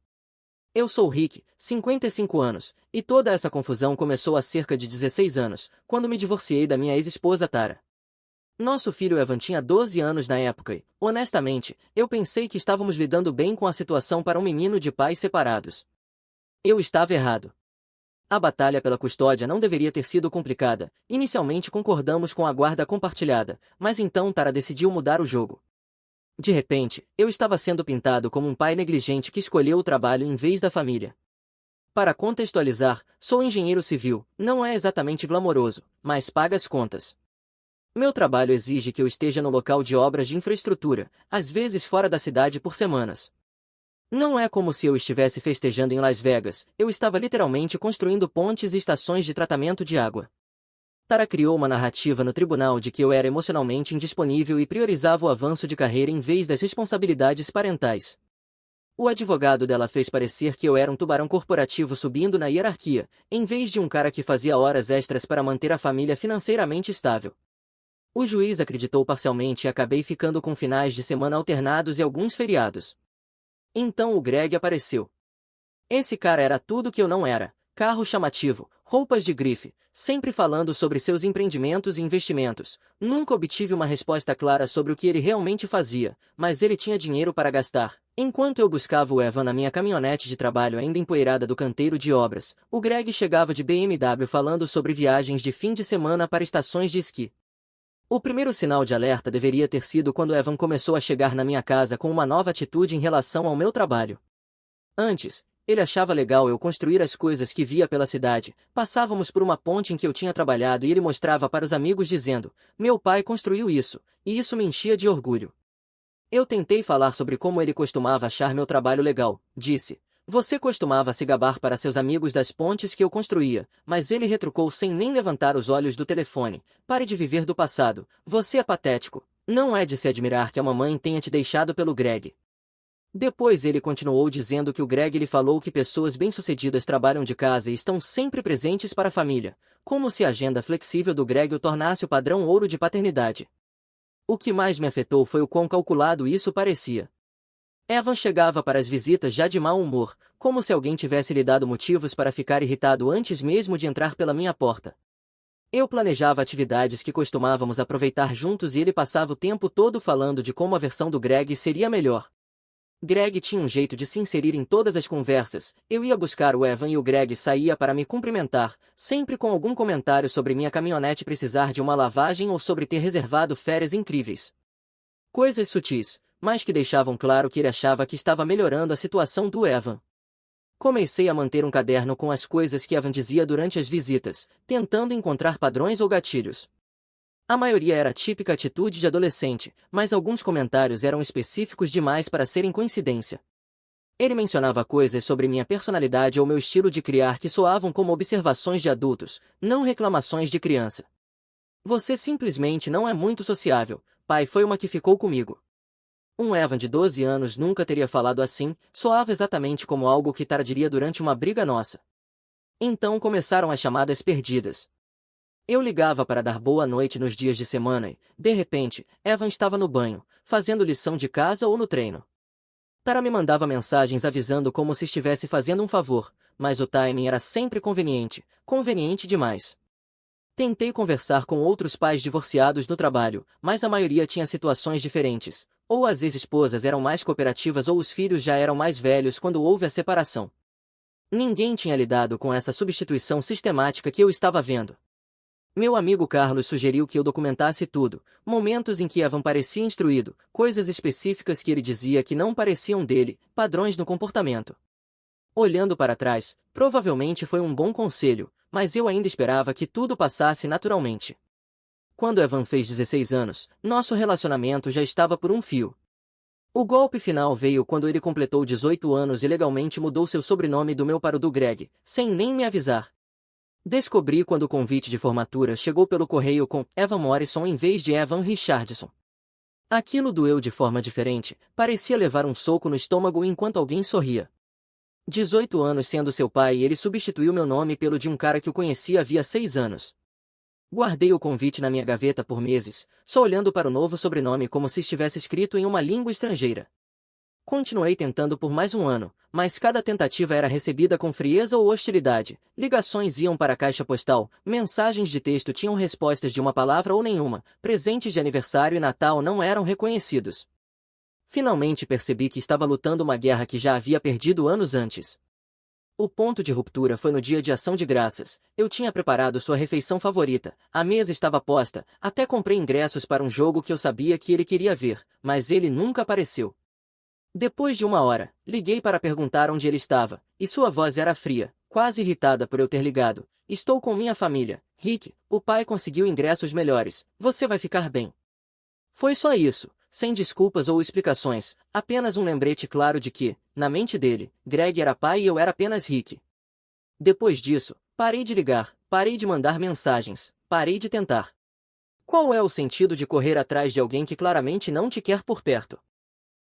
Eu sou Rick, 55 anos, e toda essa confusão começou há cerca de 16 anos, quando me divorciei da minha ex-esposa Tara. Nosso filho Evan tinha 12 anos na época e, honestamente, eu pensei que estávamos lidando bem com a situação para um menino de pais separados. Eu estava errado. A batalha pela custódia não deveria ter sido complicada. Inicialmente concordamos com a guarda compartilhada, mas então Tara decidiu mudar o jogo. De repente, eu estava sendo pintado como um pai negligente que escolheu o trabalho em vez da família. Para contextualizar, sou engenheiro civil, não é exatamente glamouroso, mas paga as contas. Meu trabalho exige que eu esteja no local de obras de infraestrutura, às vezes fora da cidade por semanas. Não é como se eu estivesse festejando em Las Vegas, eu estava literalmente construindo pontes e estações de tratamento de água. Tara criou uma narrativa no tribunal de que eu era emocionalmente indisponível e priorizava o avanço de carreira em vez das responsabilidades parentais. O advogado dela fez parecer que eu era um tubarão corporativo subindo na hierarquia, em vez de um cara que fazia horas extras para manter a família financeiramente estável. O juiz acreditou parcialmente e acabei ficando com finais de semana alternados e alguns feriados. Então o Greg apareceu. Esse cara era tudo que eu não era: carro chamativo, roupas de grife, sempre falando sobre seus empreendimentos e investimentos. Nunca obtive uma resposta clara sobre o que ele realmente fazia, mas ele tinha dinheiro para gastar. Enquanto eu buscava o Evan na minha caminhonete de trabalho ainda empoeirada do canteiro de obras, o Greg chegava de BMW falando sobre viagens de fim de semana para estações de esqui. O primeiro sinal de alerta deveria ter sido quando Evan começou a chegar na minha casa com uma nova atitude em relação ao meu trabalho. Antes, ele achava legal eu construir as coisas que via pela cidade. Passávamos por uma ponte em que eu tinha trabalhado e ele mostrava para os amigos dizendo: "Meu pai construiu isso", e isso me enchia de orgulho. Eu tentei falar sobre como ele costumava achar meu trabalho legal. Disse: "Você costumava se gabar para seus amigos das pontes que eu construía", mas ele retrucou sem nem levantar os olhos do telefone: "Pare de viver do passado, você é patético. Não é de se admirar que a mamãe tenha te deixado pelo Greg." Depois ele continuou dizendo que o Greg lhe falou que pessoas bem-sucedidas trabalham de casa e estão sempre presentes para a família, como se a agenda flexível do Greg o tornasse o padrão ouro de paternidade. O que mais me afetou foi o quão calculado isso parecia. Evan chegava para as visitas já de mau humor, como se alguém tivesse lhe dado motivos para ficar irritado antes mesmo de entrar pela minha porta. Eu planejava atividades que costumávamos aproveitar juntos e ele passava o tempo todo falando de como a versão do Greg seria melhor. Greg tinha um jeito de se inserir em todas as conversas. Eu ia buscar o Evan e o Greg saía para me cumprimentar, sempre com algum comentário sobre minha caminhonete precisar de uma lavagem ou sobre ter reservado férias incríveis. Coisas sutis, mas que deixavam claro que ele achava que estava melhorando a situação do Evan. Comecei a manter um caderno com as coisas que Evan dizia durante as visitas, tentando encontrar padrões ou gatilhos. A maioria era a típica atitude de adolescente, mas alguns comentários eram específicos demais para serem coincidência. Ele mencionava coisas sobre minha personalidade ou meu estilo de criar que soavam como observações de adultos, não reclamações de criança. "Você simplesmente não é muito sociável, pai", foi uma que ficou comigo. Um Evan de 12 anos nunca teria falado assim, soava exatamente como algo que Tara diria durante uma briga nossa. Então começaram as chamadas perdidas. Eu ligava para dar boa noite nos dias de semana e, de repente, Evan estava no banho, fazendo lição de casa ou no treino. Tara me mandava mensagens avisando como se estivesse fazendo um favor, mas o timing era sempre conveniente demais. Tentei conversar com outros pais divorciados no trabalho, mas a maioria tinha situações diferentes. Ou as ex-esposas eram mais cooperativas ou os filhos já eram mais velhos quando houve a separação. Ninguém tinha lidado com essa substituição sistemática que eu estava vendo. Meu amigo Carlos sugeriu que eu documentasse tudo, momentos em que Evan parecia instruído, coisas específicas que ele dizia que não pareciam dele, padrões no comportamento. Olhando para trás, provavelmente foi um bom conselho, mas eu ainda esperava que tudo passasse naturalmente. Quando Evan fez 16 anos, nosso relacionamento já estava por um fio. O golpe final veio quando ele completou 18 anos e legalmente mudou seu sobrenome do meu para o do Greg, sem nem me avisar. Descobri quando o convite de formatura chegou pelo correio com Evan Morrison em vez de Evan Richardson. Aquilo doeu de forma diferente, parecia levar um soco no estômago enquanto alguém sorria. 18 anos sendo seu pai e ele substituiu meu nome pelo de um cara que o conhecia havia 6 anos. Guardei o convite na minha gaveta por meses, só olhando para o novo sobrenome como se estivesse escrito em uma língua estrangeira. Continuei tentando por mais um ano, mas cada tentativa era recebida com frieza ou hostilidade. Ligações iam para a caixa postal, mensagens de texto tinham respostas de uma palavra ou nenhuma, presentes de aniversário e Natal não eram reconhecidos. Finalmente percebi que estava lutando uma guerra que já havia perdido anos antes. O ponto de ruptura foi no dia de Ação de Graças. Eu tinha preparado sua refeição favorita, a mesa estava posta, até comprei ingressos para um jogo que eu sabia que ele queria ver, mas ele nunca apareceu. Depois de uma hora, liguei para perguntar onde ele estava, e sua voz era fria, quase irritada por eu ter ligado. Estou com minha família. Rick, o pai conseguiu ingressos melhores, você vai ficar bem. Foi só isso, sem desculpas ou explicações, apenas um lembrete claro de que, na mente dele, Greg era pai e eu era apenas Rick. Depois disso, parei de ligar, parei de mandar mensagens, parei de tentar. Qual é o sentido de correr atrás de alguém que claramente não te quer por perto?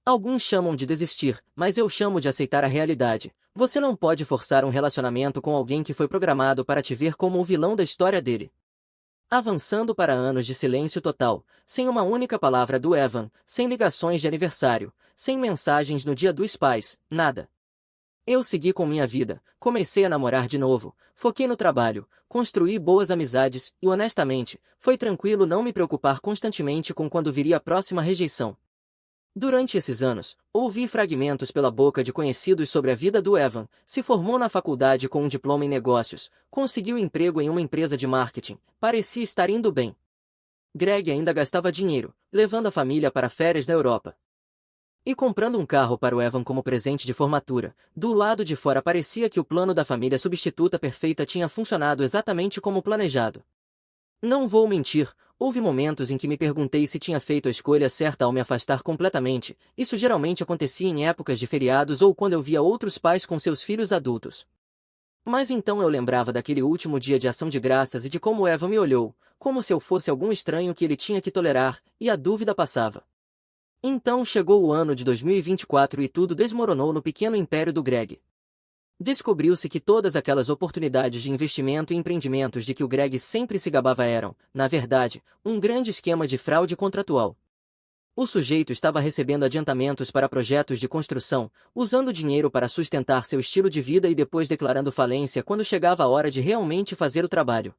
Alguns chamam de desistir, mas eu chamo de aceitar a realidade. Você não pode forçar um relacionamento com alguém que foi programado para te ver como o vilão da história dele. Avançando para anos de silêncio total, sem uma única palavra do Evan, sem ligações de aniversário, sem mensagens no dia dos pais, nada. Eu segui com minha vida, comecei a namorar de novo, foquei no trabalho, construí boas amizades e, honestamente, foi tranquilo não me preocupar constantemente com quando viria a próxima rejeição. Durante esses anos, ouvi fragmentos pela boca de conhecidos sobre a vida do Evan, se formou na faculdade com um diploma em negócios, conseguiu emprego em uma empresa de marketing, parecia estar indo bem. Greg ainda gastava dinheiro, levando a família para férias na Europa. E comprando um carro para o Evan como presente de formatura, do lado de fora parecia que o plano da família substituta perfeita tinha funcionado exatamente como planejado. Não vou mentir, houve momentos em que me perguntei se tinha feito a escolha certa ao me afastar completamente. Isso geralmente acontecia em épocas de feriados ou quando eu via outros pais com seus filhos adultos. Mas então eu lembrava daquele último dia de Ação de Graças e de como Eva me olhou, como se eu fosse algum estranho que ele tinha que tolerar, e a dúvida passava. Então chegou o ano de 2024 e tudo desmoronou no pequeno império do Greg. Descobriu-se que todas aquelas oportunidades de investimento e empreendimentos de que o Greg sempre se gabava eram, na verdade, um grande esquema de fraude contratual. O sujeito estava recebendo adiantamentos para projetos de construção, usando dinheiro para sustentar seu estilo de vida e depois declarando falência quando chegava a hora de realmente fazer o trabalho.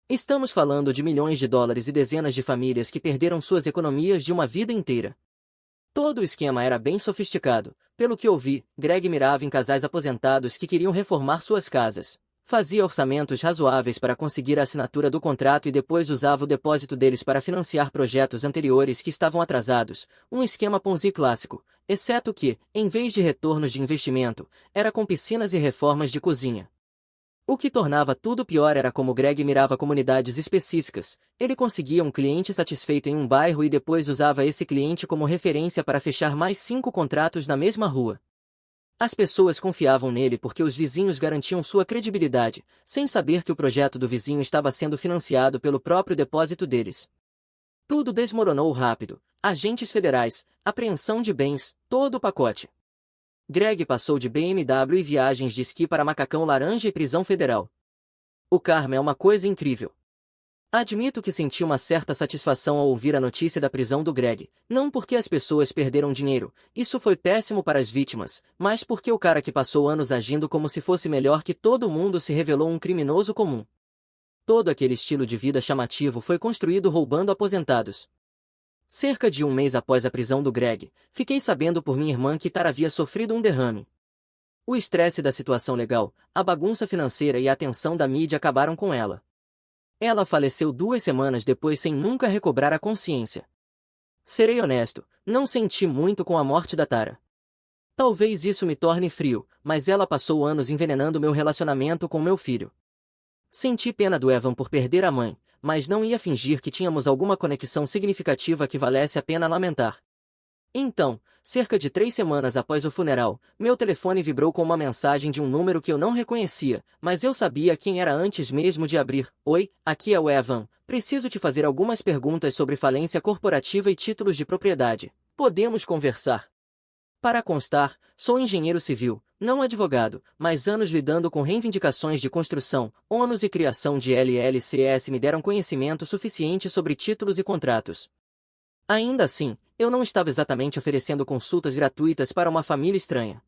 Estamos falando de milhões de dólares e dezenas de famílias que perderam suas economias de uma vida inteira. Todo o esquema era bem sofisticado. Pelo que ouvi, Greg mirava em casais aposentados que queriam reformar suas casas. Fazia orçamentos razoáveis para conseguir a assinatura do contrato e depois usava o depósito deles para financiar projetos anteriores que estavam atrasados. Um esquema Ponzi clássico, exceto que, em vez de retornos de investimento, era com piscinas e reformas de cozinha. O que tornava tudo pior era como Greg mirava comunidades específicas. Ele conseguia um cliente satisfeito em um bairro e depois usava esse cliente como referência para fechar mais 5 contratos na mesma rua. As pessoas confiavam nele porque os vizinhos garantiam sua credibilidade, sem saber que o projeto do vizinho estava sendo financiado pelo próprio depósito deles. Tudo desmoronou rápido. Agentes federais, apreensão de bens, todo o pacote. Greg passou de BMW e viagens de esqui para macacão laranja e prisão federal. O karma é uma coisa incrível. Admito que senti uma certa satisfação ao ouvir a notícia da prisão do Greg, não porque as pessoas perderam dinheiro, isso foi péssimo para as vítimas, mas porque o cara que passou anos agindo como se fosse melhor que todo mundo se revelou um criminoso comum. Todo aquele estilo de vida chamativo foi construído roubando aposentados. Cerca de um mês após a prisão do Greg, fiquei sabendo por minha irmã que Tar havia sofrido um derrame. O estresse da situação legal, a bagunça financeira e a atenção da mídia acabaram com ela. Ela faleceu 2 semanas depois sem nunca recobrar a consciência. Serei honesto, não senti muito com a morte da Tara. Talvez isso me torne frio, mas ela passou anos envenenando meu relacionamento com meu filho. Senti pena do Evan por perder a mãe, mas não ia fingir que tínhamos alguma conexão significativa que valesse a pena lamentar. Então, cerca de 3 semanas após o funeral, meu telefone vibrou com uma mensagem de um número que eu não reconhecia, mas eu sabia quem era antes mesmo de abrir. Oi, aqui é o Evan. Preciso te fazer algumas perguntas sobre falência corporativa e títulos de propriedade. Podemos conversar? Para constar, sou engenheiro civil, não advogado, mas anos lidando com reivindicações de construção, ônus e criação de LLCs me deram conhecimento suficiente sobre títulos e contratos. Ainda assim, eu não estava exatamente oferecendo consultas gratuitas para uma família estranha.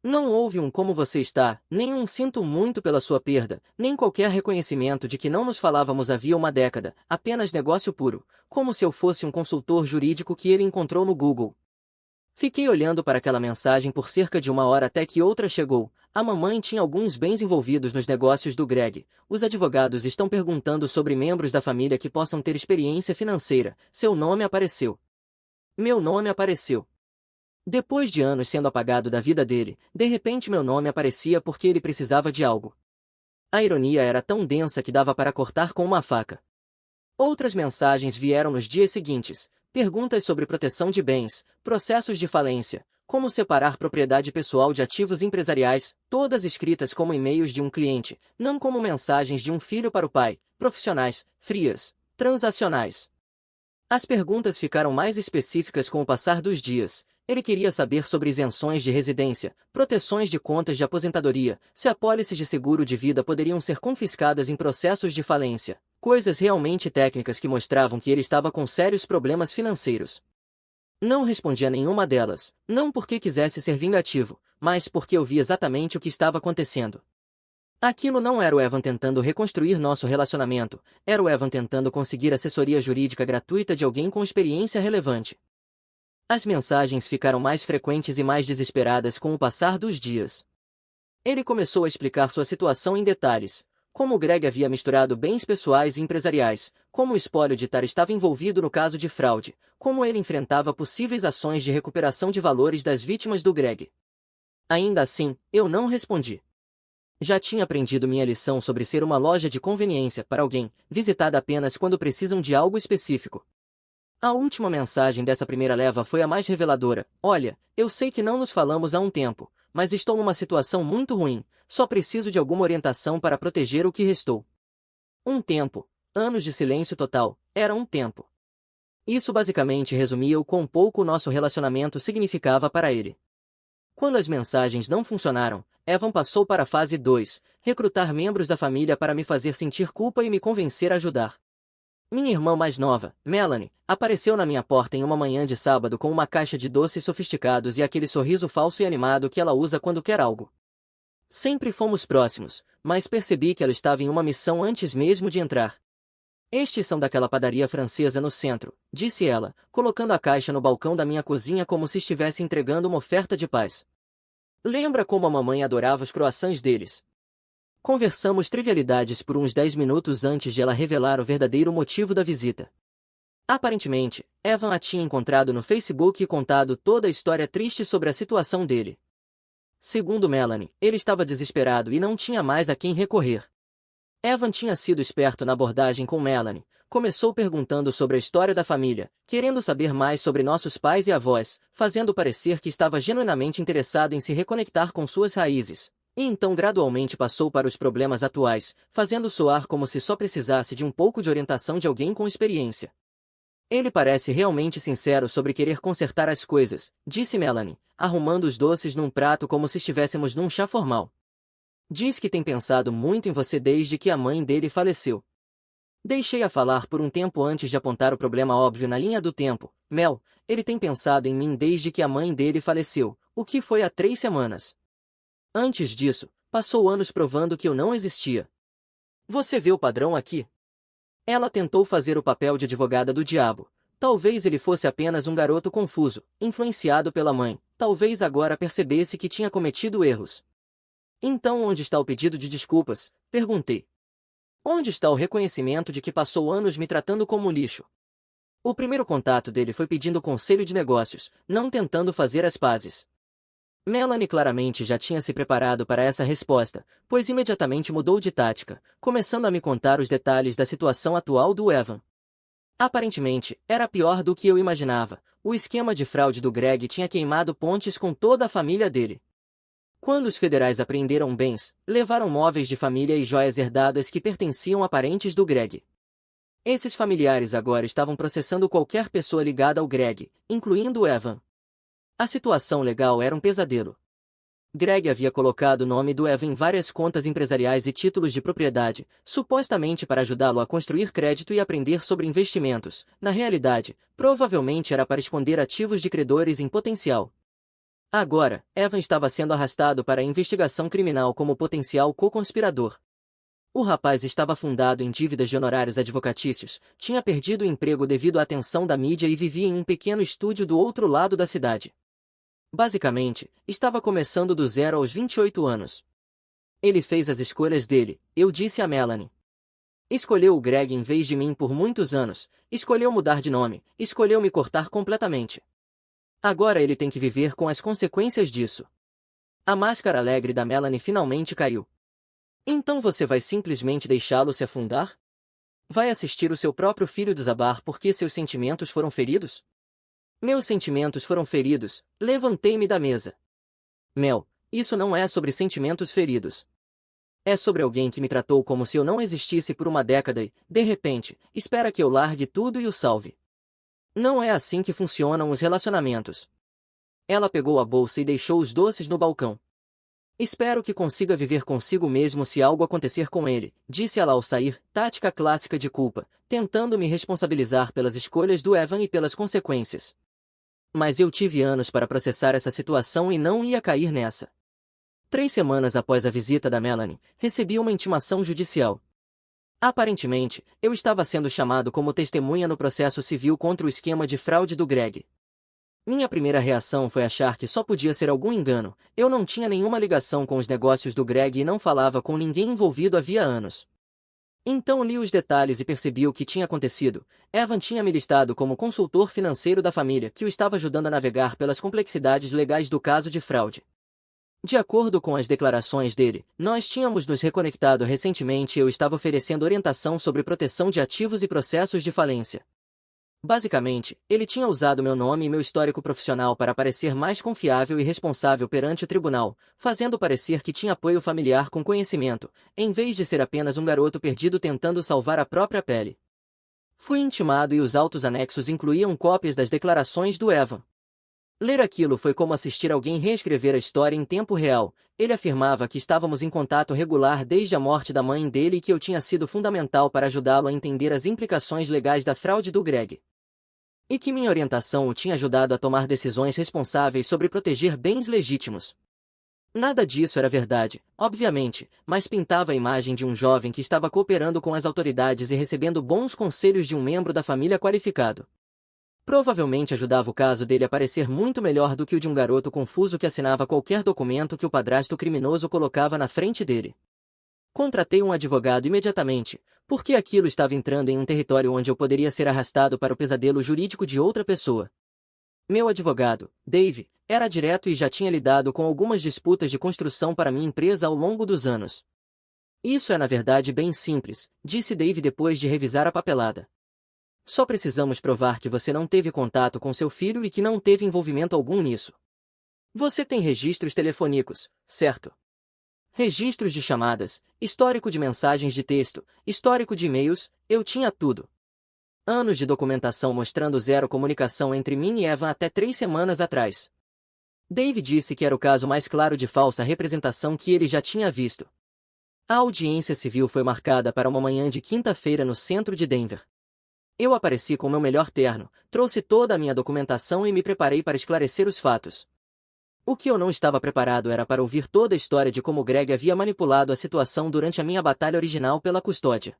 Não houve um como você está, nem um sinto muito pela sua perda, nem qualquer reconhecimento de que não nos falávamos havia uma década, apenas negócio puro, como se eu fosse um consultor jurídico que ele encontrou no Google. Fiquei olhando para aquela mensagem por cerca de 1 hora até que outra chegou. A mamãe tinha alguns bens envolvidos nos negócios do Greg. Os advogados estão perguntando sobre membros da família que possam ter experiência financeira. Seu nome apareceu. Meu nome apareceu. Depois de anos sendo apagado da vida dele, de repente meu nome aparecia porque ele precisava de algo. A ironia era tão densa que dava para cortar com uma faca. Outras mensagens vieram nos dias seguintes. Perguntas sobre proteção de bens, processos de falência, como separar propriedade pessoal de ativos empresariais, todas escritas como e-mails de um cliente, não como mensagens de um filho para o pai, profissionais, frias, transacionais. As perguntas ficaram mais específicas com o passar dos dias. Ele queria saber sobre isenções de residência, proteções de contas de aposentadoria, se apólices de seguro de vida poderiam ser confiscadas em processos de falência. Coisas realmente técnicas que mostravam que ele estava com sérios problemas financeiros. Não respondi a nenhuma delas, não porque quisesse ser vingativo, mas porque eu vi exatamente o que estava acontecendo. Aquilo não era o Evan tentando reconstruir nosso relacionamento, era o Evan tentando conseguir assessoria jurídica gratuita de alguém com experiência relevante. As mensagens ficaram mais frequentes e mais desesperadas com o passar dos dias. Ele começou a explicar sua situação em detalhes. Como o Greg havia misturado bens pessoais e empresariais, como o espólio de Tara estava envolvido no caso de fraude, como ele enfrentava possíveis ações de recuperação de valores das vítimas do Greg. Ainda assim, eu não respondi. Já tinha aprendido minha lição sobre ser uma loja de conveniência para alguém, visitada apenas quando precisam de algo específico. A última mensagem dessa primeira leva foi a mais reveladora. Olha, eu sei que não nos falamos há um tempo, mas estou numa situação muito ruim, só preciso de alguma orientação para proteger o que restou. Um tempo, anos de silêncio total, era um tempo. Isso basicamente resumia o quão pouco o nosso relacionamento significava para ele. Quando as mensagens não funcionaram, Evan passou para a fase 2, recrutar membros da família para me fazer sentir culpa e me convencer a ajudar. Minha irmã mais nova, Melanie, apareceu na minha porta em uma manhã de sábado com uma caixa de doces sofisticados e aquele sorriso falso e animado que ela usa quando quer algo. Sempre fomos próximos, mas percebi que ela estava em uma missão antes mesmo de entrar. Estes são daquela padaria francesa no centro, disse ela, colocando a caixa no balcão da minha cozinha como se estivesse entregando uma oferta de paz. Lembra como a mamãe adorava os croissants deles? Conversamos trivialidades por uns 10 minutos antes de ela revelar o verdadeiro motivo da visita. Aparentemente, Evan a tinha encontrado no Facebook e contado toda a história triste sobre a situação dele. Segundo Melanie, ele estava desesperado e não tinha mais a quem recorrer. Evan tinha sido esperto na abordagem com Melanie. Começou perguntando sobre a história da família, querendo saber mais sobre nossos pais e avós, fazendo parecer que estava genuinamente interessado em se reconectar com suas raízes. E então gradualmente passou para os problemas atuais, fazendo soar como se só precisasse de um pouco de orientação de alguém com experiência. Ele parece realmente sincero sobre querer consertar as coisas, disse Melanie, arrumando os doces num prato como se estivéssemos num chá formal. Diz que tem pensado muito em você desde que a mãe dele faleceu. Deixei-a falar por um tempo antes de apontar o problema óbvio na linha do tempo. Mel, ele tem pensado em mim desde que a mãe dele faleceu, o que foi há 3 semanas. Antes disso, passou anos provando que eu não existia. Você vê o padrão aqui? Ela tentou fazer o papel de advogada do diabo. Talvez ele fosse apenas um garoto confuso, influenciado pela mãe. Talvez agora percebesse que tinha cometido erros. Então onde está o pedido de desculpas? Perguntei. Onde está o reconhecimento de que passou anos me tratando como lixo? O primeiro contato dele foi pedindo conselho de negócios, não tentando fazer as pazes. Melanie claramente já tinha se preparado para essa resposta, pois imediatamente mudou de tática, começando a me contar os detalhes da situação atual do Evan. Aparentemente, era pior do que eu imaginava. O esquema de fraude do Greg tinha queimado pontes com toda a família dele. Quando os federais apreenderam bens, levaram móveis de família e joias herdadas que pertenciam a parentes do Greg. Esses familiares agora estavam processando qualquer pessoa ligada ao Greg, incluindo o Evan. A situação legal era um pesadelo. Greg havia colocado o nome do Evan em várias contas empresariais e títulos de propriedade, supostamente para ajudá-lo a construir crédito e aprender sobre investimentos. Na realidade, provavelmente era para esconder ativos de credores em potencial. Agora, Evan estava sendo arrastado para a investigação criminal como potencial co-conspirador. O rapaz estava afundado em dívidas de honorários advocatícios, tinha perdido o emprego devido à atenção da mídia e vivia em um pequeno estúdio do outro lado da cidade. Basicamente, estava começando do zero aos 28 anos. Ele fez as escolhas dele, eu disse a Melanie. Escolheu o Greg em vez de mim por muitos anos, escolheu mudar de nome, escolheu me cortar completamente. Agora ele tem que viver com as consequências disso. A máscara alegre da Melanie finalmente caiu. Então você vai simplesmente deixá-lo se afundar? Vai assistir o seu próprio filho desabar porque seus sentimentos foram feridos? Meus sentimentos foram feridos, levantei-me da mesa. Mel, isso não é sobre sentimentos feridos. É sobre alguém que me tratou como se eu não existisse por uma década e, de repente, espera que eu largue tudo e o salve. Não é assim que funcionam os relacionamentos. Ela pegou a bolsa e deixou os doces no balcão. Espero que consiga viver consigo mesmo se algo acontecer com ele, disse ela ao sair, tática clássica de culpa, tentando me responsabilizar pelas escolhas do Evan e pelas consequências. Mas eu tive anos para processar essa situação e não ia cair nessa. 3 semanas após a visita da Melanie, recebi uma intimação judicial. Aparentemente, eu estava sendo chamado como testemunha no processo civil contra o esquema de fraude do Greg. Minha primeira reação foi achar que só podia ser algum engano, eu não tinha nenhuma ligação com os negócios do Greg e não falava com ninguém envolvido havia anos. Então li os detalhes e percebi o que tinha acontecido. Evan tinha me listado como consultor financeiro da família, que o estava ajudando a navegar pelas complexidades legais do caso de fraude. De acordo com as declarações dele, nós tínhamos nos reconectado recentemente e eu estava oferecendo orientação sobre proteção de ativos e processos de falência. Basicamente, ele tinha usado meu nome e meu histórico profissional para parecer mais confiável e responsável perante o tribunal, fazendo parecer que tinha apoio familiar com conhecimento, em vez de ser apenas um garoto perdido tentando salvar a própria pele. Fui intimado e os autos anexos incluíam cópias das declarações do Evan. Ler aquilo foi como assistir alguém reescrever a história em tempo real. Ele afirmava que estávamos em contato regular desde a morte da mãe dele e que eu tinha sido fundamental para ajudá-lo a entender as implicações legais da fraude do Greg. E que minha orientação o tinha ajudado a tomar decisões responsáveis sobre proteger bens legítimos. Nada disso era verdade, obviamente, mas pintava a imagem de um jovem que estava cooperando com as autoridades e recebendo bons conselhos de um membro da família qualificado. Provavelmente ajudava o caso dele a parecer muito melhor do que o de um garoto confuso que assinava qualquer documento que o padrasto criminoso colocava na frente dele. Contratei um advogado imediatamente, porque aquilo estava entrando em um território onde eu poderia ser arrastado para o pesadelo jurídico de outra pessoa. Meu advogado, Dave, era direto e já tinha lidado com algumas disputas de construção para minha empresa ao longo dos anos. Isso é na verdade bem simples, disse Dave depois de revisar a papelada. Só precisamos provar que você não teve contato com seu filho e que não teve envolvimento algum nisso. Você tem registros telefônicos, certo? Registros de chamadas, histórico de mensagens de texto, histórico de e-mails, eu tinha tudo. Anos de documentação mostrando zero comunicação entre mim e Evan até 3 semanas atrás. Dave disse que era o caso mais claro de falsa representação que ele já tinha visto. A audiência civil foi marcada para uma manhã de quinta-feira no centro de Denver. Eu apareci com meu melhor terno, trouxe toda a minha documentação e me preparei para esclarecer os fatos. O que eu não estava preparado era para ouvir toda a história de como Greg havia manipulado a situação durante a minha batalha original pela custódia.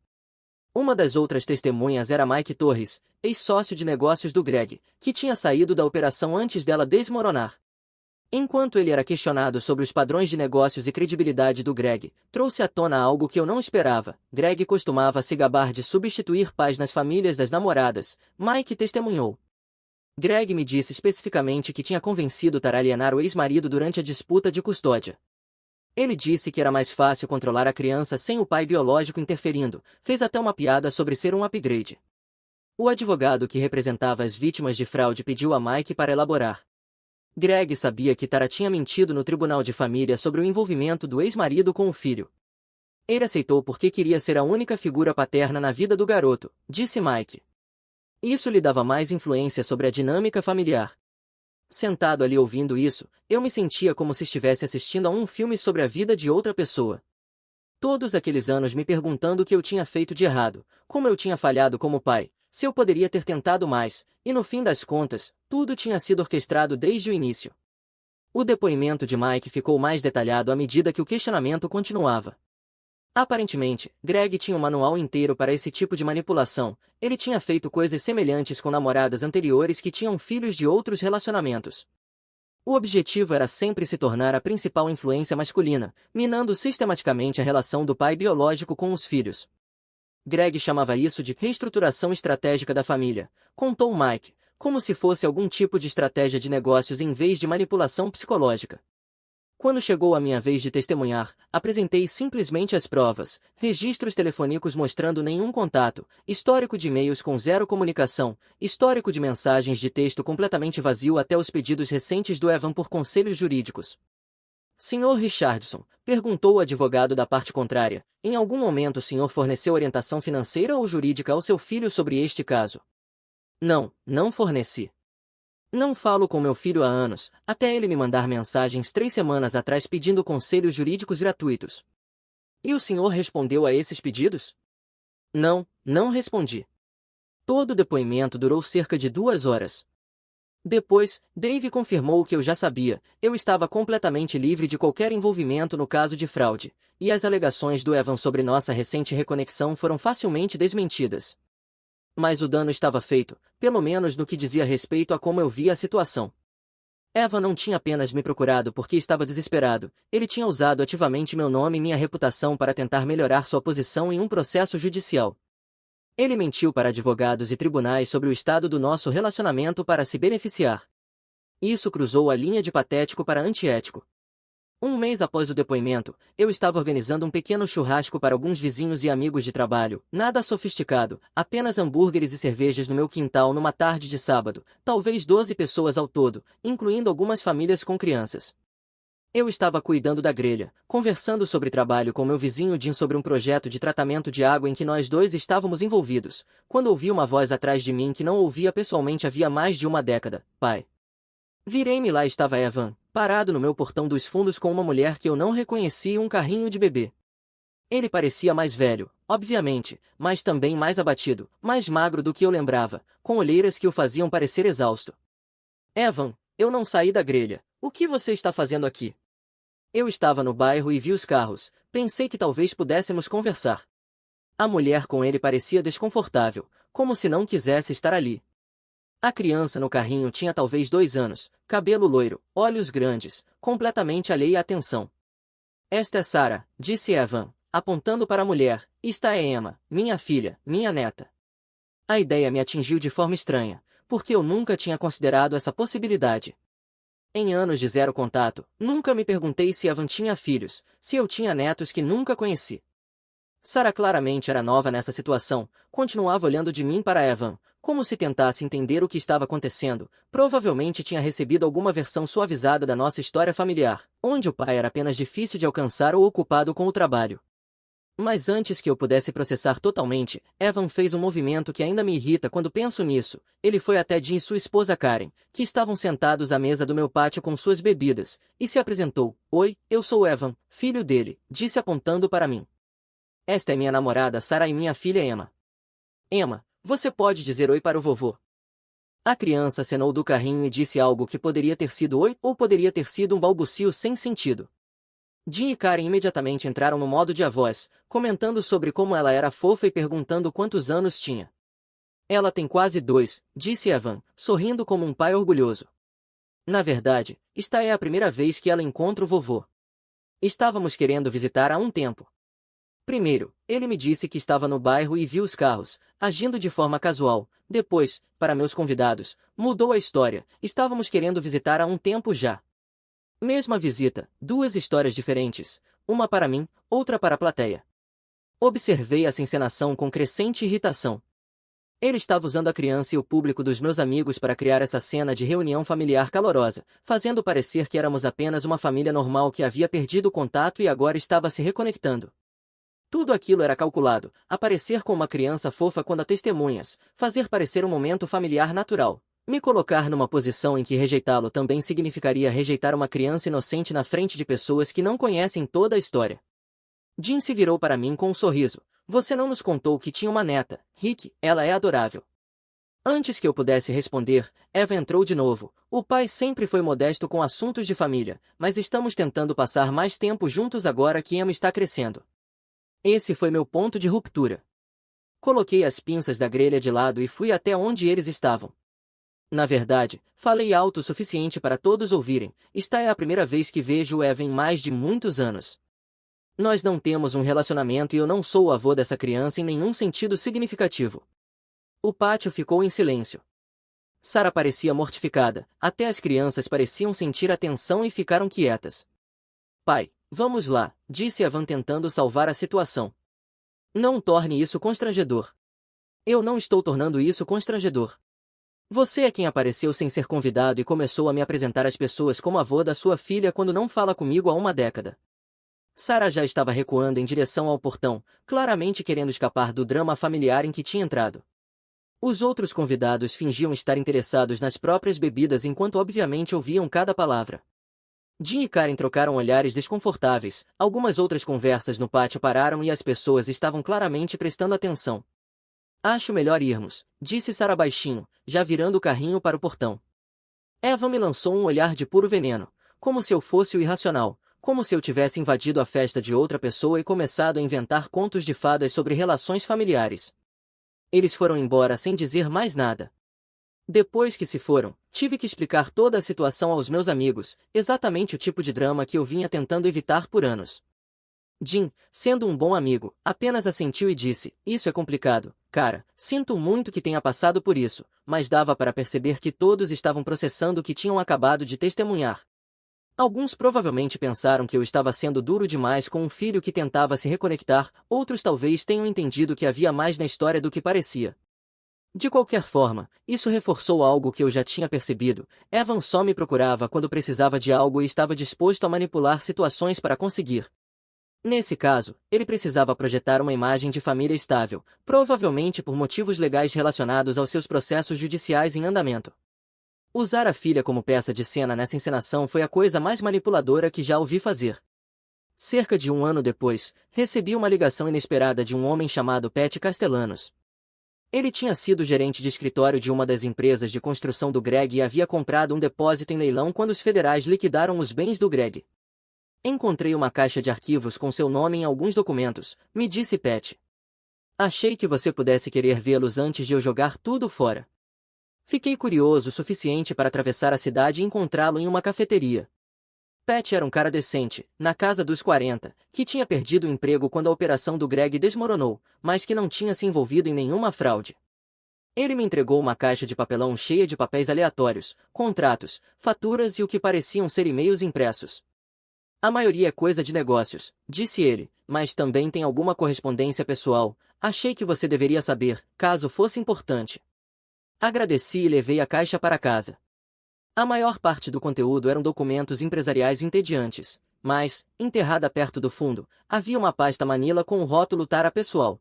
Uma das outras testemunhas era Mike Torres, ex-sócio de negócios do Greg, que tinha saído da operação antes dela desmoronar. Enquanto ele era questionado sobre os padrões de negócios e credibilidade do Greg, trouxe à tona algo que eu não esperava. Greg costumava se gabar de substituir pais nas famílias das namoradas. Mike testemunhou. Greg me disse especificamente que tinha convencido Tara a alienar o ex-marido durante a disputa de custódia. Ele disse que era mais fácil controlar a criança sem o pai biológico interferindo, fez até uma piada sobre ser um upgrade. O advogado que representava as vítimas de fraude pediu a Mike para elaborar. Greg sabia que Tara tinha mentido no tribunal de família sobre o envolvimento do ex-marido com o filho. Ele aceitou porque queria ser a única figura paterna na vida do garoto, disse Mike. Isso lhe dava mais influência sobre a dinâmica familiar. Sentado ali ouvindo isso, eu me sentia como se estivesse assistindo a um filme sobre a vida de outra pessoa. Todos aqueles anos me perguntando o que eu tinha feito de errado, como eu tinha falhado como pai, se eu poderia ter tentado mais, e no fim das contas, tudo tinha sido orquestrado desde o início. O depoimento de Mike ficou mais detalhado à medida que o questionamento continuava. Aparentemente, Greg tinha um manual inteiro para esse tipo de manipulação. Ele tinha feito coisas semelhantes com namoradas anteriores que tinham filhos de outros relacionamentos. O objetivo era sempre se tornar a principal influência masculina, minando sistematicamente a relação do pai biológico com os filhos. Greg chamava isso de reestruturação estratégica da família, contou Mike, como se fosse algum tipo de estratégia de negócios em vez de manipulação psicológica. Quando chegou a minha vez de testemunhar, apresentei simplesmente as provas, registros telefônicos mostrando nenhum contato, histórico de e-mails com zero comunicação, histórico de mensagens de texto completamente vazio até os pedidos recentes do Evan por conselhos jurídicos. Sr. Richardson, perguntou o advogado da parte contrária, em algum momento o senhor forneceu orientação financeira ou jurídica ao seu filho sobre este caso? Não, não forneci. Não falo com meu filho há anos, até ele me mandar mensagens 3 semanas atrás pedindo conselhos jurídicos gratuitos. E o senhor respondeu a esses pedidos? Não, não respondi. Todo o depoimento durou cerca de 2 horas. Depois, Dave confirmou o que eu já sabia, eu estava completamente livre de qualquer envolvimento no caso de fraude, e as alegações do Evan sobre nossa recente reconexão foram facilmente desmentidas. Mas o dano estava feito, pelo menos no que dizia respeito a como eu via a situação. Evan não tinha apenas me procurado porque estava desesperado, ele tinha usado ativamente meu nome e minha reputação para tentar melhorar sua posição em um processo judicial. Ele mentiu para advogados e tribunais sobre o estado do nosso relacionamento para se beneficiar. Isso cruzou a linha de patético para antiético. Um mês após o depoimento, eu estava organizando um pequeno churrasco para alguns vizinhos e amigos de trabalho, nada sofisticado, apenas hambúrgueres e cervejas no meu quintal numa tarde de sábado, talvez 12 pessoas ao todo, incluindo algumas famílias com crianças. Eu estava cuidando da grelha, conversando sobre trabalho com meu vizinho Jim sobre um projeto de tratamento de água em que nós dois estávamos envolvidos, quando ouvi uma voz atrás de mim que não ouvia pessoalmente havia mais de uma década: pai. Virei-me e lá estava Evan, parado no meu portão dos fundos com uma mulher que eu não reconhecia e um carrinho de bebê. Ele parecia mais velho, obviamente, mas também mais abatido, mais magro do que eu lembrava, com olheiras que o faziam parecer exausto. Evan, eu não saí da grelha. O que você está fazendo aqui? Eu estava no bairro e vi os carros, pensei que talvez pudéssemos conversar. A mulher com ele parecia desconfortável, como se não quisesse estar ali. A criança no carrinho tinha talvez 2 anos, cabelo loiro, olhos grandes, completamente alheia à atenção. Esta é Sarah, disse Evan, apontando para a mulher, e esta é Emma, minha filha, minha neta. A ideia me atingiu de forma estranha, porque eu nunca tinha considerado essa possibilidade. Em anos de zero contato, nunca me perguntei se Evan tinha filhos, se eu tinha netos que nunca conheci. Sarah claramente era nova nessa situação, continuava olhando de mim para Evan, como se tentasse entender o que estava acontecendo, provavelmente tinha recebido alguma versão suavizada da nossa história familiar, onde o pai era apenas difícil de alcançar ou ocupado com o trabalho. Mas antes que eu pudesse processar totalmente, Evan fez um movimento que ainda me irrita quando penso nisso. Ele foi até Jean e sua esposa Karen, que estavam sentados à mesa do meu pátio com suas bebidas, e se apresentou. Oi, eu sou Evan, filho dele, disse apontando para mim. Esta é minha namorada Sarah e minha filha Emma. Emma, você pode dizer oi para o vovô? A criança acenou do carrinho e disse algo que poderia ter sido oi ou poderia ter sido um balbucio sem sentido. Jean e Karen imediatamente entraram no modo de avós, comentando sobre como ela era fofa e perguntando quantos anos tinha. Ela tem quase 2, disse Evan, sorrindo como um pai orgulhoso. Na verdade, esta é a primeira vez que ela encontra o vovô. Estávamos querendo visitar há um tempo. Primeiro, ele me disse que estava no bairro e viu os carros, agindo de forma casual. Depois, para meus convidados, mudou a história. Estávamos querendo visitar há um tempo já. Mesma visita, duas histórias diferentes, uma para mim, outra para a plateia. Observei essa encenação com crescente irritação. Ele estava usando a criança e o público dos meus amigos para criar essa cena de reunião familiar calorosa, fazendo parecer que éramos apenas uma família normal que havia perdido o contato e agora estava se reconectando. Tudo aquilo era calculado, aparecer com uma criança fofa quando a testemunhas, fazer parecer um momento familiar natural. Me colocar numa posição em que rejeitá-lo também significaria rejeitar uma criança inocente na frente de pessoas que não conhecem toda a história. Jim se virou para mim com um sorriso. Você não nos contou que tinha uma neta, Rick, ela é adorável. Antes que eu pudesse responder, Eva entrou de novo. O pai sempre foi modesto com assuntos de família, mas estamos tentando passar mais tempo juntos agora que Emma está crescendo. Esse foi meu ponto de ruptura. Coloquei as pinças da grelha de lado e fui até onde eles estavam. Na verdade, falei alto o suficiente para todos ouvirem. Esta é a primeira vez que vejo Eva em mais de muitos anos. Nós não temos um relacionamento e eu não sou o avô dessa criança em nenhum sentido significativo. O pátio ficou em silêncio. Sarah parecia mortificada, até as crianças pareciam sentir a tensão e ficaram quietas. Pai, vamos lá, disse Evan tentando salvar a situação. Não torne isso constrangedor. Eu não estou tornando isso constrangedor. Você é quem apareceu sem ser convidado e começou a me apresentar às pessoas como avô da sua filha quando não fala comigo há uma década. Sarah já estava recuando em direção ao portão, claramente querendo escapar do drama familiar em que tinha entrado. Os outros convidados fingiam estar interessados nas próprias bebidas enquanto obviamente ouviam cada palavra. Jim e Karen trocaram olhares desconfortáveis, algumas outras conversas no pátio pararam e as pessoas estavam claramente prestando atenção. Acho melhor irmos, disse Sarah baixinho, já virando o carrinho para o portão. Eva me lançou um olhar de puro veneno, como se eu fosse o irracional, como se eu tivesse invadido a festa de outra pessoa e começado a inventar contos de fadas sobre relações familiares. Eles foram embora sem dizer mais nada. Depois que se foram, tive que explicar toda a situação aos meus amigos, exatamente o tipo de drama que eu vinha tentando evitar por anos. Jim, sendo um bom amigo, apenas assentiu e disse, isso é complicado, cara, sinto muito que tenha passado por isso, mas dava para perceber que todos estavam processando o que tinham acabado de testemunhar. Alguns provavelmente pensaram que eu estava sendo duro demais com um filho que tentava se reconectar, outros talvez tenham entendido que havia mais na história do que parecia. De qualquer forma, isso reforçou algo que eu já tinha percebido. Evan só me procurava quando precisava de algo e estava disposto a manipular situações para conseguir. Nesse caso, ele precisava projetar uma imagem de família estável, provavelmente por motivos legais relacionados aos seus processos judiciais em andamento. Usar a filha como peça de cena nessa encenação foi a coisa mais manipuladora que já ouvi fazer. Cerca de um ano depois, recebi uma ligação inesperada de um homem chamado Pat Castellanos. Ele tinha sido gerente de escritório de uma das empresas de construção do Greg e havia comprado um depósito em leilão quando os federais liquidaram os bens do Greg. Encontrei uma caixa de arquivos com seu nome em alguns documentos, me disse Pat. Achei que você pudesse querer vê-los antes de eu jogar tudo fora. Fiquei curioso o suficiente para atravessar a cidade e encontrá-lo em uma cafeteria. Pat era um cara decente, na casa dos 40, que tinha perdido o emprego quando a operação do Greg desmoronou, mas que não tinha se envolvido em nenhuma fraude. Ele me entregou uma caixa de papelão cheia de papéis aleatórios, contratos, faturas e o que pareciam ser e-mails impressos. A maioria é coisa de negócios, disse ele, mas também tem alguma correspondência pessoal. Achei que você deveria saber, caso fosse importante. Agradeci e levei a caixa para casa. A maior parte do conteúdo eram documentos empresariais entediantes, mas, enterrada perto do fundo, havia uma pasta Manila com o rótulo Tara Pessoal.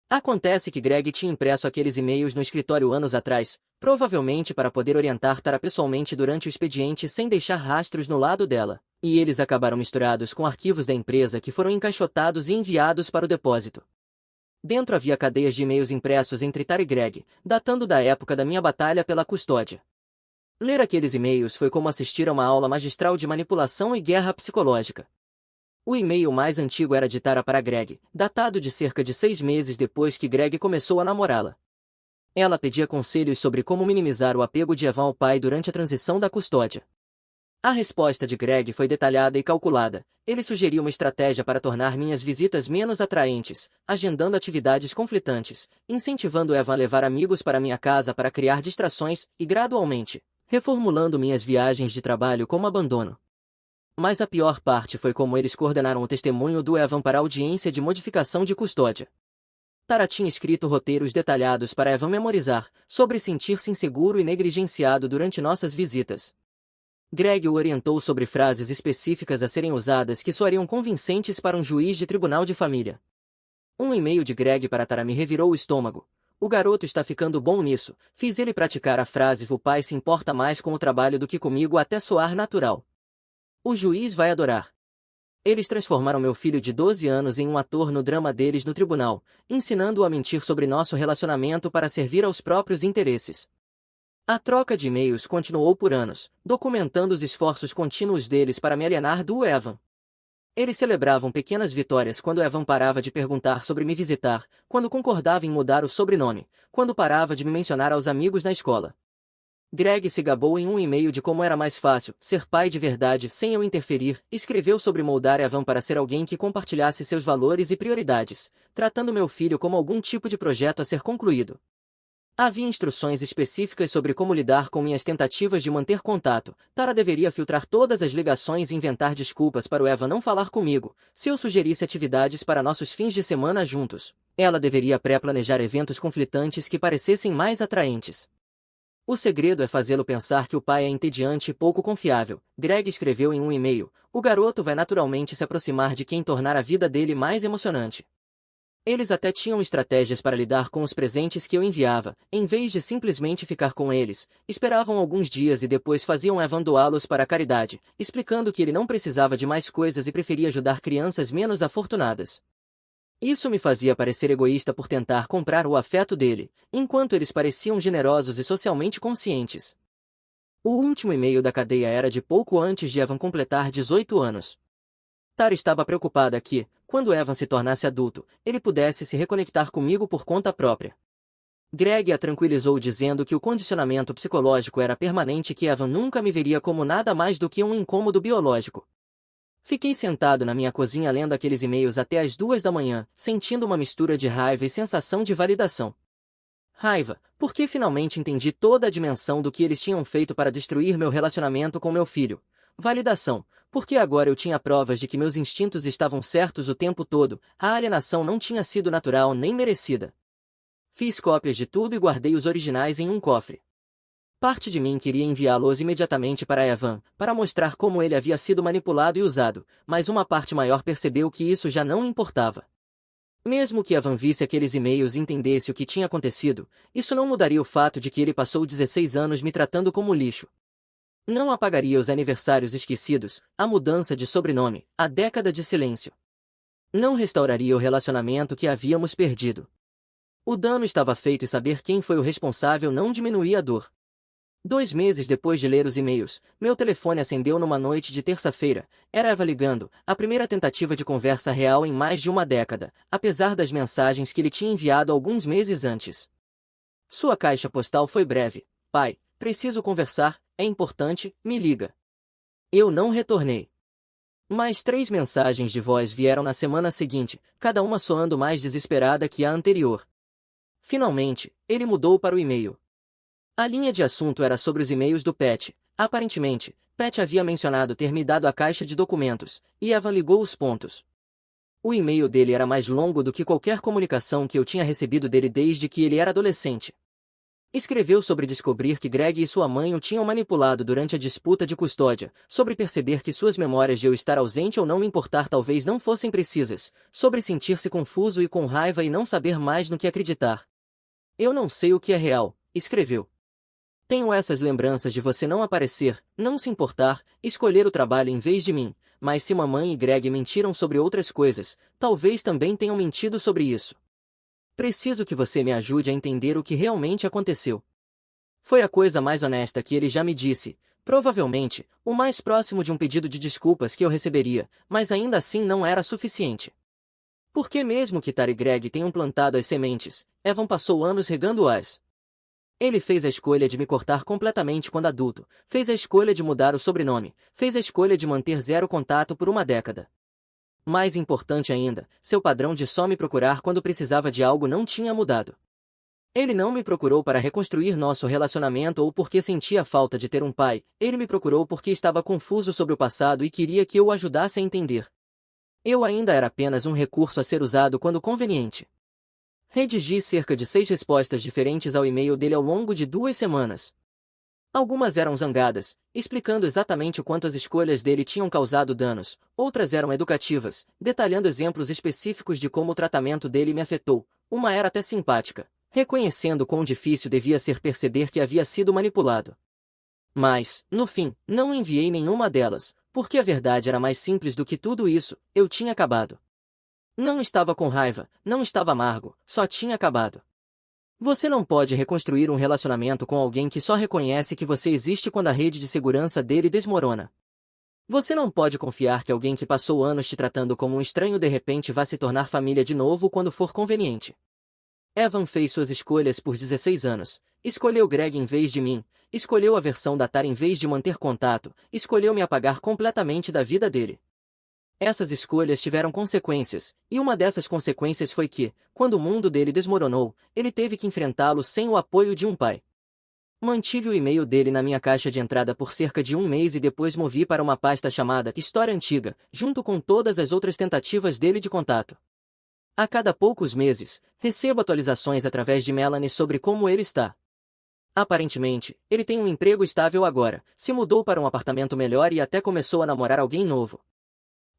Acontece que Greg tinha impresso aqueles e-mails no escritório anos atrás, provavelmente para poder orientar Tara pessoalmente durante o expediente sem deixar rastros no lado dela, e eles acabaram misturados com arquivos da empresa que foram encaixotados e enviados para o depósito. Dentro havia cadeias de e-mails impressos entre Tara e Greg, datando da época da minha batalha pela custódia. Ler aqueles e-mails foi como assistir a uma aula magistral de manipulação e guerra psicológica. O e-mail mais antigo era de Tara para Greg, datado de cerca de 6 meses depois que Greg começou a namorá-la. Ela pedia conselhos sobre como minimizar o apego de Evan ao pai durante a transição da custódia. A resposta de Greg foi detalhada e calculada. Ele sugeriu uma estratégia para tornar minhas visitas menos atraentes, agendando atividades conflitantes, incentivando Evan a levar amigos para minha casa para criar distrações e, gradualmente, reformulando minhas viagens de trabalho como abandono. Mas a pior parte foi como eles coordenaram o testemunho do Evan para a audiência de modificação de custódia. Tara tinha escrito roteiros detalhados para Evan memorizar, sobre sentir-se inseguro e negligenciado durante nossas visitas. Greg o orientou sobre frases específicas a serem usadas que soariam convincentes para um juiz de tribunal de família. Um e-mail de Greg para Tara me revirou o estômago. O garoto está ficando bom nisso. Fiz ele praticar a frase "o pai se importa mais com o trabalho do que comigo" até soar natural. O juiz vai adorar. Eles transformaram meu filho de 12 anos em um ator no drama deles no tribunal, ensinando-o a mentir sobre nosso relacionamento para servir aos próprios interesses. A troca de e-mails continuou por anos, documentando os esforços contínuos deles para me alienar do Evan. Eles celebravam pequenas vitórias quando Evan parava de perguntar sobre me visitar, quando concordava em mudar o sobrenome, quando parava de me mencionar aos amigos na escola. Greg se gabou em um e-mail de como era mais fácil ser pai de verdade sem eu interferir, escreveu sobre moldar Evan para ser alguém que compartilhasse seus valores e prioridades, tratando meu filho como algum tipo de projeto a ser concluído. Havia instruções específicas sobre como lidar com minhas tentativas de manter contato. Tara deveria filtrar todas as ligações e inventar desculpas para o Evan não falar comigo, se eu sugerisse atividades para nossos fins de semana juntos. Ela deveria pré-planejar eventos conflitantes que parecessem mais atraentes. O segredo é fazê-lo pensar que o pai é entediante e pouco confiável, Greg escreveu em um e-mail. O garoto vai naturalmente se aproximar de quem tornar a vida dele mais emocionante. Eles até tinham estratégias para lidar com os presentes que eu enviava, em vez de simplesmente ficar com eles, esperavam alguns dias e depois faziam Evan doá-los para a caridade, explicando que ele não precisava de mais coisas e preferia ajudar crianças menos afortunadas. Isso me fazia parecer egoísta por tentar comprar o afeto dele, enquanto eles pareciam generosos e socialmente conscientes. O último e-mail da cadeia era de pouco antes de Evan completar 18 anos. Tara estava preocupada que, quando Evan se tornasse adulto, ele pudesse se reconectar comigo por conta própria. Greg a tranquilizou dizendo que o condicionamento psicológico era permanente e que Evan nunca me veria como nada mais do que um incômodo biológico. Fiquei sentado na minha cozinha lendo aqueles e-mails até as 2 da manhã, sentindo uma mistura de raiva e sensação de validação. Raiva, porque finalmente entendi toda a dimensão do que eles tinham feito para destruir meu relacionamento com meu filho. Validação, porque agora eu tinha provas de que meus instintos estavam certos o tempo todo, a alienação não tinha sido natural nem merecida. Fiz cópias de tudo e guardei os originais em um cofre. Parte de mim queria enviá-los imediatamente para Evan, para mostrar como ele havia sido manipulado e usado, mas uma parte maior percebeu que isso já não importava. Mesmo que Evan visse aqueles e-mails e entendesse o que tinha acontecido, isso não mudaria o fato de que ele passou 16 anos me tratando como lixo. Não apagaria os aniversários esquecidos, a mudança de sobrenome, a década de silêncio. Não restauraria o relacionamento que havíamos perdido. O dano estava feito e saber quem foi o responsável não diminuía a dor. 2 meses depois de ler os e-mails, meu telefone acendeu numa noite de terça-feira. Era Eva ligando, a primeira tentativa de conversa real em mais de uma década, apesar das mensagens que ele tinha enviado alguns meses antes. Sua caixa postal foi breve. Pai, preciso conversar, é importante, me liga. Eu não retornei. Mais 3 mensagens de voz vieram na semana seguinte, cada uma soando mais desesperada que a anterior. Finalmente, ele mudou para o e-mail. A linha de assunto era sobre os e-mails do Pat. Aparentemente, Pat havia mencionado ter me dado a caixa de documentos, e Evan ligou os pontos. O e-mail dele era mais longo do que qualquer comunicação que eu tinha recebido dele desde que ele era adolescente. Escreveu sobre descobrir que Greg e sua mãe o tinham manipulado durante a disputa de custódia, sobre perceber que suas memórias de eu estar ausente ou não me importar talvez não fossem precisas, sobre sentir-se confuso e com raiva e não saber mais no que acreditar. Eu não sei o que é real, escreveu. Tenho essas lembranças de você não aparecer, não se importar, escolher o trabalho em vez de mim, mas se mamãe e Greg mentiram sobre outras coisas, talvez também tenham mentido sobre isso. Preciso que você me ajude a entender o que realmente aconteceu. Foi a coisa mais honesta que ele já me disse, provavelmente, o mais próximo de um pedido de desculpas que eu receberia, mas ainda assim não era suficiente. Porque mesmo que Tara e Greg tenham plantado as sementes, Evan passou anos regando-as. Ele fez a escolha de me cortar completamente quando adulto, fez a escolha de mudar o sobrenome, fez a escolha de manter zero contato por uma década. Mais importante ainda, seu padrão de só me procurar quando precisava de algo não tinha mudado. Ele não me procurou para reconstruir nosso relacionamento ou porque sentia falta de ter um pai, ele me procurou porque estava confuso sobre o passado e queria que eu o ajudasse a entender. Eu ainda era apenas um recurso a ser usado quando conveniente. Redigi cerca de 6 respostas diferentes ao e-mail dele ao longo de 2 semanas. Algumas eram zangadas, explicando exatamente o quanto as escolhas dele tinham causado danos, outras eram educativas, detalhando exemplos específicos de como o tratamento dele me afetou, uma era até simpática, reconhecendo quão difícil devia ser perceber que havia sido manipulado. Mas, no fim, não enviei nenhuma delas, porque a verdade era mais simples do que tudo isso, eu tinha acabado. Não estava com raiva, não estava amargo, só tinha acabado. Você não pode reconstruir um relacionamento com alguém que só reconhece que você existe quando a rede de segurança dele desmorona. Você não pode confiar que alguém que passou anos te tratando como um estranho de repente vá se tornar família de novo quando for conveniente. Evan fez suas escolhas por 16 anos, escolheu Greg em vez de mim, escolheu a versão da Tara em vez de manter contato, escolheu me apagar completamente da vida dele. Essas escolhas tiveram consequências, e uma dessas consequências foi que, quando o mundo dele desmoronou, ele teve que enfrentá-lo sem o apoio de um pai. Mantive o e-mail dele na minha caixa de entrada por cerca de um mês e depois movi para uma pasta chamada História Antiga, junto com todas as outras tentativas dele de contato. A cada poucos meses, recebo atualizações através de Melanie sobre como ele está. Aparentemente, ele tem um emprego estável agora, se mudou para um apartamento melhor e até começou a namorar alguém novo.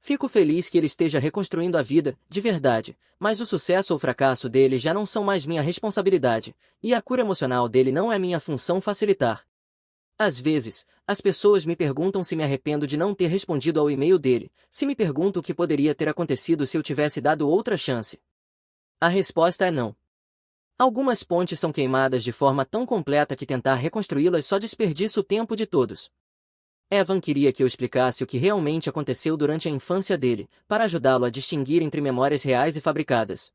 Fico feliz que ele esteja reconstruindo a vida, de verdade, mas o sucesso ou fracasso dele já não são mais minha responsabilidade, e a cura emocional dele não é minha função facilitar. Às vezes, as pessoas me perguntam se me arrependo de não ter respondido ao e-mail dele, se me pergunto o que poderia ter acontecido se eu tivesse dado outra chance. A resposta é não. Algumas pontes são queimadas de forma tão completa que tentar reconstruí-las só desperdiça o tempo de todos. Evan queria que eu explicasse o que realmente aconteceu durante a infância dele, para ajudá-lo a distinguir entre memórias reais e fabricadas.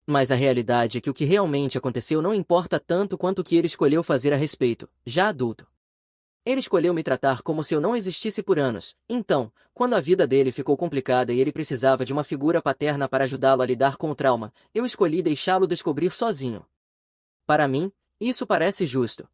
Mas a realidade é que o que realmente aconteceu não importa tanto quanto o que ele escolheu fazer a respeito, já adulto. Ele escolheu me tratar como se eu não existisse por anos, então, quando a vida dele ficou complicada e ele precisava de uma figura paterna para ajudá-lo a lidar com o trauma, eu escolhi deixá-lo descobrir sozinho. Para mim, isso parece justo.